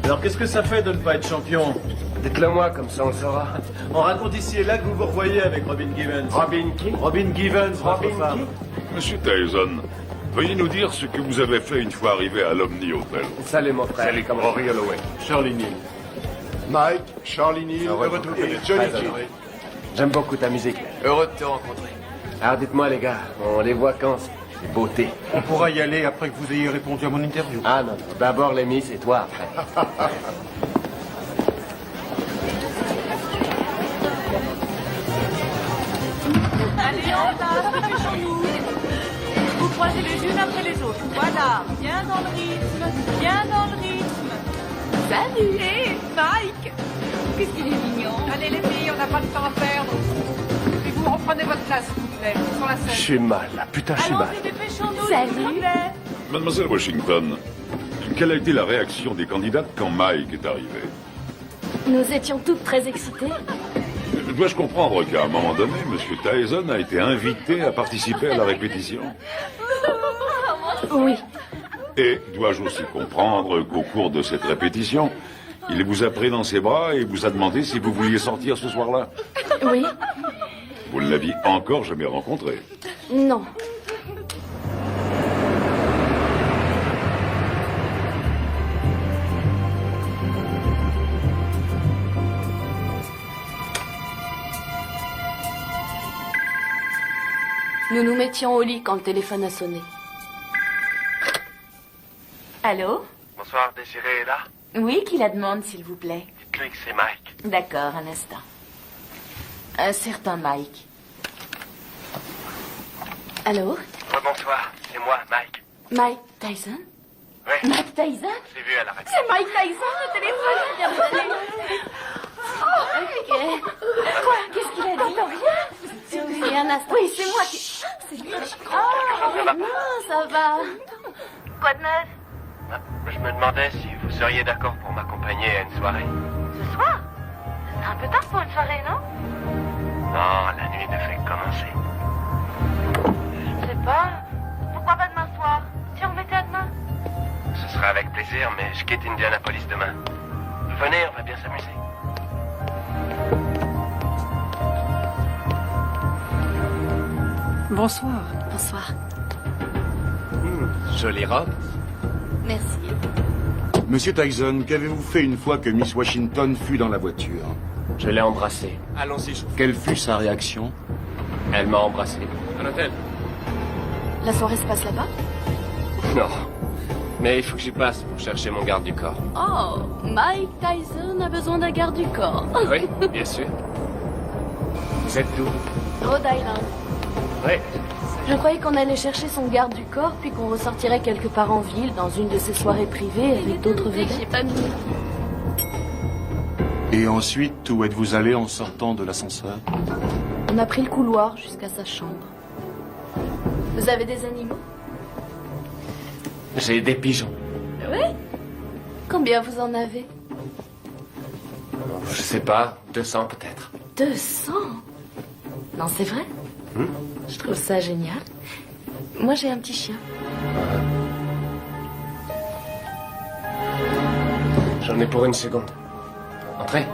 Alors qu'est-ce que ça fait de ne pas être champion? Dites-le moi, comme ça on le saura. On raconte ici et là que vous vous revoyez avec Robin Givens. Robin qui? Robin Givens, votre femme. Monsieur Tyson, veuillez nous dire ce que vous avez fait une fois arrivé à l'Omni Hotel. Salut mon frère. Salut, comme Rory Holloway. Shirley Neal. Mike, Charlie Neal, heureux de vous connaître. Johnny G. J'aime beaucoup ta musique. Heureux de te rencontrer. Alors dites-moi les gars, on les voit quand ces beautés? On pourra y aller après que vous ayez répondu à mon interview. Ah non, d'abord les Miss et toi après. Allez, en place, dépêchons-nous. Vous croisez les unes après les autres. Voilà, bien dans le rythme, bien dans le rythme. Salut! Hé, Mike! Qu'est-ce qu'il est mignon! Allez les filles, on n'a pas de temps à perdre. Et vous reprenez votre place, s'il vous plaît, sur la Je scène. suis mal là, putain je suis mal. Allons-y, dépêchons-nous, Salut. s'il vous plaît. Mademoiselle Washington, quelle a été la réaction des candidates quand Mike est arrivé? Nous étions toutes très excitées. Dois-je comprendre qu'à un moment donné, M. Tyson a été invité à participer à la répétition? Oui. Et dois-je aussi comprendre qu'au cours de cette répétition, il vous a pris dans ses bras et vous a demandé si vous vouliez sortir ce soir-là? Oui. Vous ne l'aviez encore jamais rencontré? Non. Nous nous mettions au lit quand le téléphone a sonné. Allô? Bonsoir, Désiré est là? Oui, qui la demande, s'il vous plaît? Dites-lui que c'est Mike. D'accord, un instant. Un certain Mike. Allô? Bonsoir, c'est moi, Mike. Mike Tyson? Oui. Mike Tyson? On s'est vu à la radio. C'est Mike Tyson, le téléphone? Bienvenue. Oh, ok. Quoi? Qu'est-ce qu'il a dit? Oui, un instant. Oui, c'est moi qui... C'est lui. Oh, non, ça va. Quoi de neuf? Je me demandais si vous seriez d'accord pour m'accompagner à une soirée. Ce soir? C'est un peu tard pour une soirée, non? Non, la nuit ne fait que commencer. Je sais pas. Pourquoi pas demain soir? Si on mettait à demain? Ce sera avec plaisir, mais je quitte Indianapolis demain. Venez, on va bien s'amuser. Bonsoir. Bonsoir. Jolie robe. Merci. Monsieur Tyson, qu'avez-vous fait une fois que Miss Washington fut dans la voiture? Je l'ai embrassée. Allons-y, chauffeur. Quelle fut sa réaction? Elle m'a embrassé. À l'hôtel? La soirée se passe là-bas? Non. Mais il faut que j'y passe pour chercher mon garde du corps. Oh, Mike Tyson a besoin d'un garde du corps. Oui, bien sûr. Vous êtes d'où? Rhode Island. Oui. Je croyais qu'on allait chercher son garde du corps, puis qu'on ressortirait quelque part en ville, dans une de ses soirées privées, avec d'autres vedettes. Et ensuite, où êtes-vous allé en sortant de l'ascenseur? On a pris le couloir jusqu'à sa chambre. Vous avez des animaux? J'ai des pigeons. Oui? Combien vous en avez? Je sais pas, 200 peut-être. 200? Non, c'est vrai? Je trouve ça génial. Moi, j'ai un petit chien. J'en ai pour une seconde. Entrez.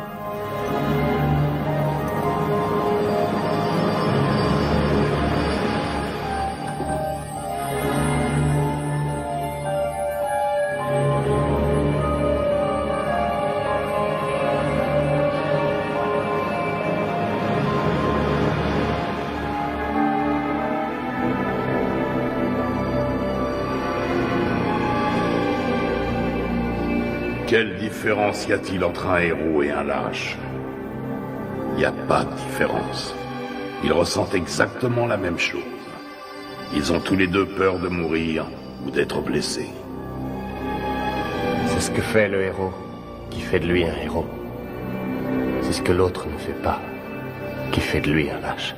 Quelle différence y a-t-il entre un héros et un lâche? Il n'y a pas de différence. Ils ressentent exactement la même chose. Ils ont tous les deux peur de mourir ou d'être blessés. C'est ce que fait le héros qui fait de lui un héros. C'est ce que l'autre ne fait pas qui fait de lui un lâche.